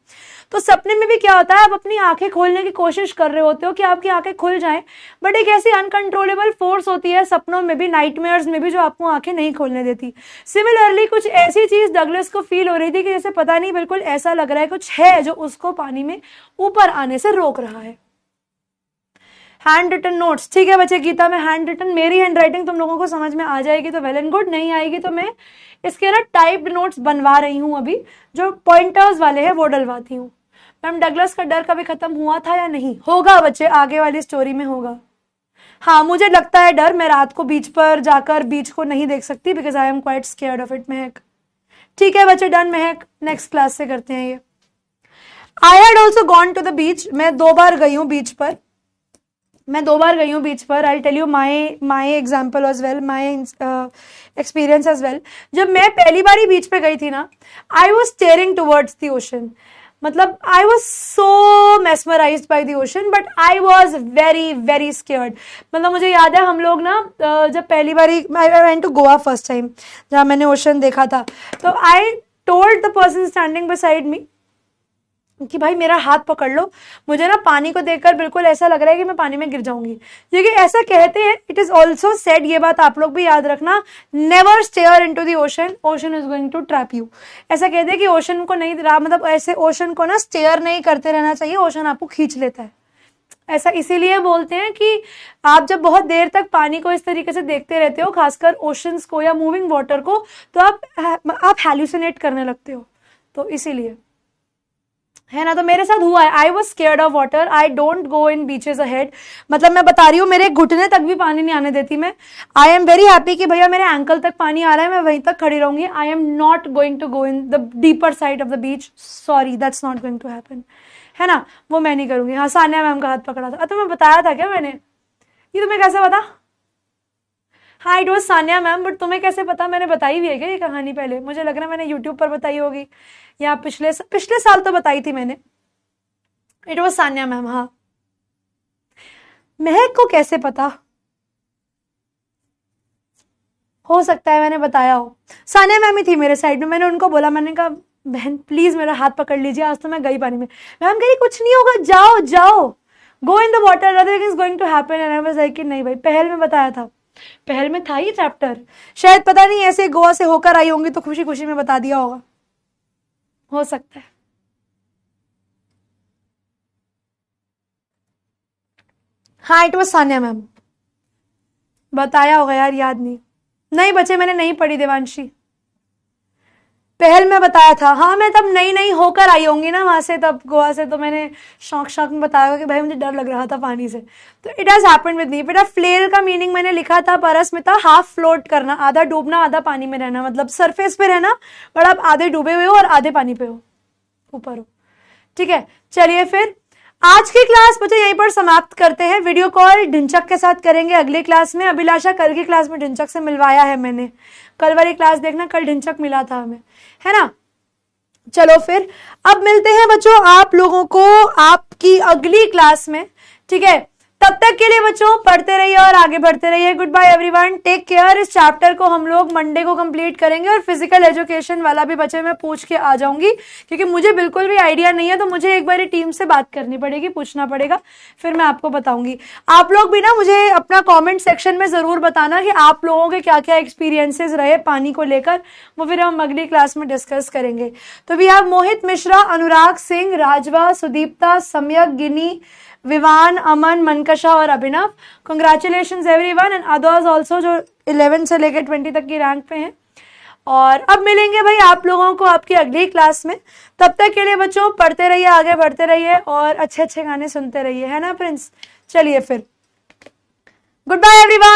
तो सपने में भी क्या होता है, आप अपनी आंखें खोलने की कोशिश कर रहे होते हो कि आपकी आंखें खुल जाएं, बट एक ऐसी अनकंट्रोलेबल फोर्स होती है सपनों में भी, नाइटमेयर्स में भी, जो आपको आंखें नहीं खोलने देती. सिमिलरली कुछ ऐसी चीज डगलस को फील हो रही थी कि जैसे पता नहीं, बिल्कुल ऐसा लग रहा है कुछ है जो उसको पानी में ऊपर आने से रोक रहा है. हैंड रिटन नोट्स, ठीक है बच्चे, गीता में हैंड रिटन, मेरी हैंड राइटिंग तुम लोगों को समझ में आ जाएगी तो वेल एंड गुड, नहीं आएगी तो मैं इसके ना टाइप्ड नोट्स बनवा रही हूँ अभी, जो पॉइंटर्स वाले हैं वो डलवाती हूँ. मैम, डगलस का डर कभी खत्म हुआ था या नहीं? होगा बच्चे, आगे वाली स्टोरी में होगा. हाँ, मुझे लगता है डर. मैं रात को बीच पर जाकर बीच को नहीं देख सकती because I am quite scared of it. महक, ठीक है बच्चे, डन. महक, नेक्स्ट क्लास से करते हैं ये. I had also gone to the beach. मैं 2 बार गई हूँ बीच पर. I tell you my example as well, my experience as well. जब मैं पहली बारी बीच पे गई थी ना, I was staring towards the ocean. मतलब I was so mesmerised by the ocean, but I was very very scared. मतलब मुझे याद है हम लोग ना जब पहली बारी, I went to Goa first time, जहाँ मैंने ओशन देखा था, तो I told the person standing beside me कि भाई मेरा हाथ पकड़ लो, मुझे ना पानी को देखकर बिल्कुल ऐसा लग रहा है कि मैं पानी में गिर जाऊंगी. क्योंकि ऐसा कहते हैं, इट इज ऑल्सो सेड, ये बात आप लोग भी याद रखना, never stare into the ocean, ocean is going to trap you. ऐसा कहते हैं कि ओशन को नहीं, मतलब ऐसे ओशन को ना स्टेयर नहीं करते रहना चाहिए, ओशन आपको खींच लेता है. ऐसा इसीलिए बोलते हैं कि आप जब बहुत देर तक पानी को इस तरीके से देखते रहते हो, खासकर ओशंस को या मूविंग वाटर को, तो आप हैल्यूसिनेट करने लगते हो. तो इसीलिए है ना. तो मेरे साथ हुआ है. I was scared of water. I don't go in beaches ahead. मतलब मैं बता रही हूँ, मेरे घुटने तक भी पानी नहीं आने देती मैं. आई एम वेरी हैप्पी कि भैया मेरे एंकल तक पानी आ रहा है, मैं वहीं तक खड़ी रहूंगी. I am not going to go in the deeper side of the beach. Sorry, that's not going to happen. है ना, वो मैं नहीं करूंगी. हाँ, सानिया मैम का हाथ पकड़ा था. तो मैं बताया था क्या मैंने ये तुम्हें कैसे पता? हाँ इट वॉज सान्या मैम, बट तुम्हें कैसे पता? मैंने बताई हुई है क्या ये कहानी पहले? मुझे लग रहा है मैंने यूट्यूब पर बताई होगी या पिछले साल तो बताई थी मैंने। It was Sanya ma'am. हाँ महक को कैसे पता? हो सकता है मैंने बताया हो। सान्या मैम ही थी मेरे साइड में, मैंने उनको बोला, मैंने कहा बहन प्लीज मेरा हाथ पकड़ लीजिए, आज तो मैं गई पानी में। मैम कही कुछ नहीं होगा, जाओ जाओ, go in the water, nothing is going to happen. And I was like कि नहीं भाई, पहल में बताया था, पहल में था ये चैप्टर, शायद पता नहीं ऐसे गोवा से होकर आई होंगी तो खुशी खुशी में बता दिया होगा, हो सकता है। हाँ इट वॉज सान्या मैम, बताया होगा यार, याद नहीं। नहीं बच्चे मैंने नहीं पढ़ी देवांशी, पहल में बताया था। हाँ मैं तब नई नई होकर आई होंगी ना वहां से, तब गोवा से, तो मैंने शौक में बताया कि भाई मुझे डर लग रहा था पानी से। तो it has happened with me. बेटा फ्लेल का मीनिंग मैंने लिखा था परस्मिता, हाफ फ्लोट करना, आधा डूबना आधा पानी में रहना, मतलब सरफेस पे रहना बट आप आधे डूबे हुए हो और आधे पानी पे हो, ऊपर हो। ठीक है चलिए फिर आज की क्लास बच्चे यहीं पर समाप्त करते हैं। वीडियो कॉल ढिंचक के साथ करेंगे अगले क्लास में। अभिलाषा कल की क्लास में ढिंचक से मिलवाया है मैंने, कल वाली क्लास देखना, कल ढिंचक मिला था हमें, है ना। चलो फिर अब मिलते हैं बच्चों आप लोगों को आपकी अगली क्लास में, ठीक है। तब तक के लिए बच्चों पढ़ते रहिए और आगे बढ़ते रहिए। Goodbye everyone, take care. इस चैप्टर को हम लोग मंडे को कंप्लीट करेंगे और फिजिकल एजुकेशन वाला भी बच्चे मैं पूछ के आ जाऊंगी, क्योंकि मुझे बिल्कुल भी आइडिया नहीं है, तो मुझे एक बार टीम से बात करनी पड़ेगी, पूछना पड़ेगा, फिर मैं आपको बताऊंगी। आप लोग भी ना मुझे अपना कॉमेंट सेक्शन में जरूर बताना कि आप लोगों के क्या क्या एक्सपीरियंसेस रहे पानी को लेकर, वो फिर हम अगली क्लास में डिस्कस करेंगे। तो वी हैव मोहित मिश्रा, अनुराग सिंह, राजवा, सुदीप्ता, सम्यक, गिनी, विवान, अमन, मनकशा और Abhinav. Congratulations everyone and others also जो 11 से लेकर 20 तक की रैंक पे हैं। और अब मिलेंगे भाई आप लोगों को आपकी अगली क्लास में। तब तक के लिए बच्चों पढ़ते रहिए, आगे बढ़ते रहिए और अच्छे अच्छे गाने सुनते रहिए, है ना प्रिंस। चलिए फिर गुड बाय एवरीवन।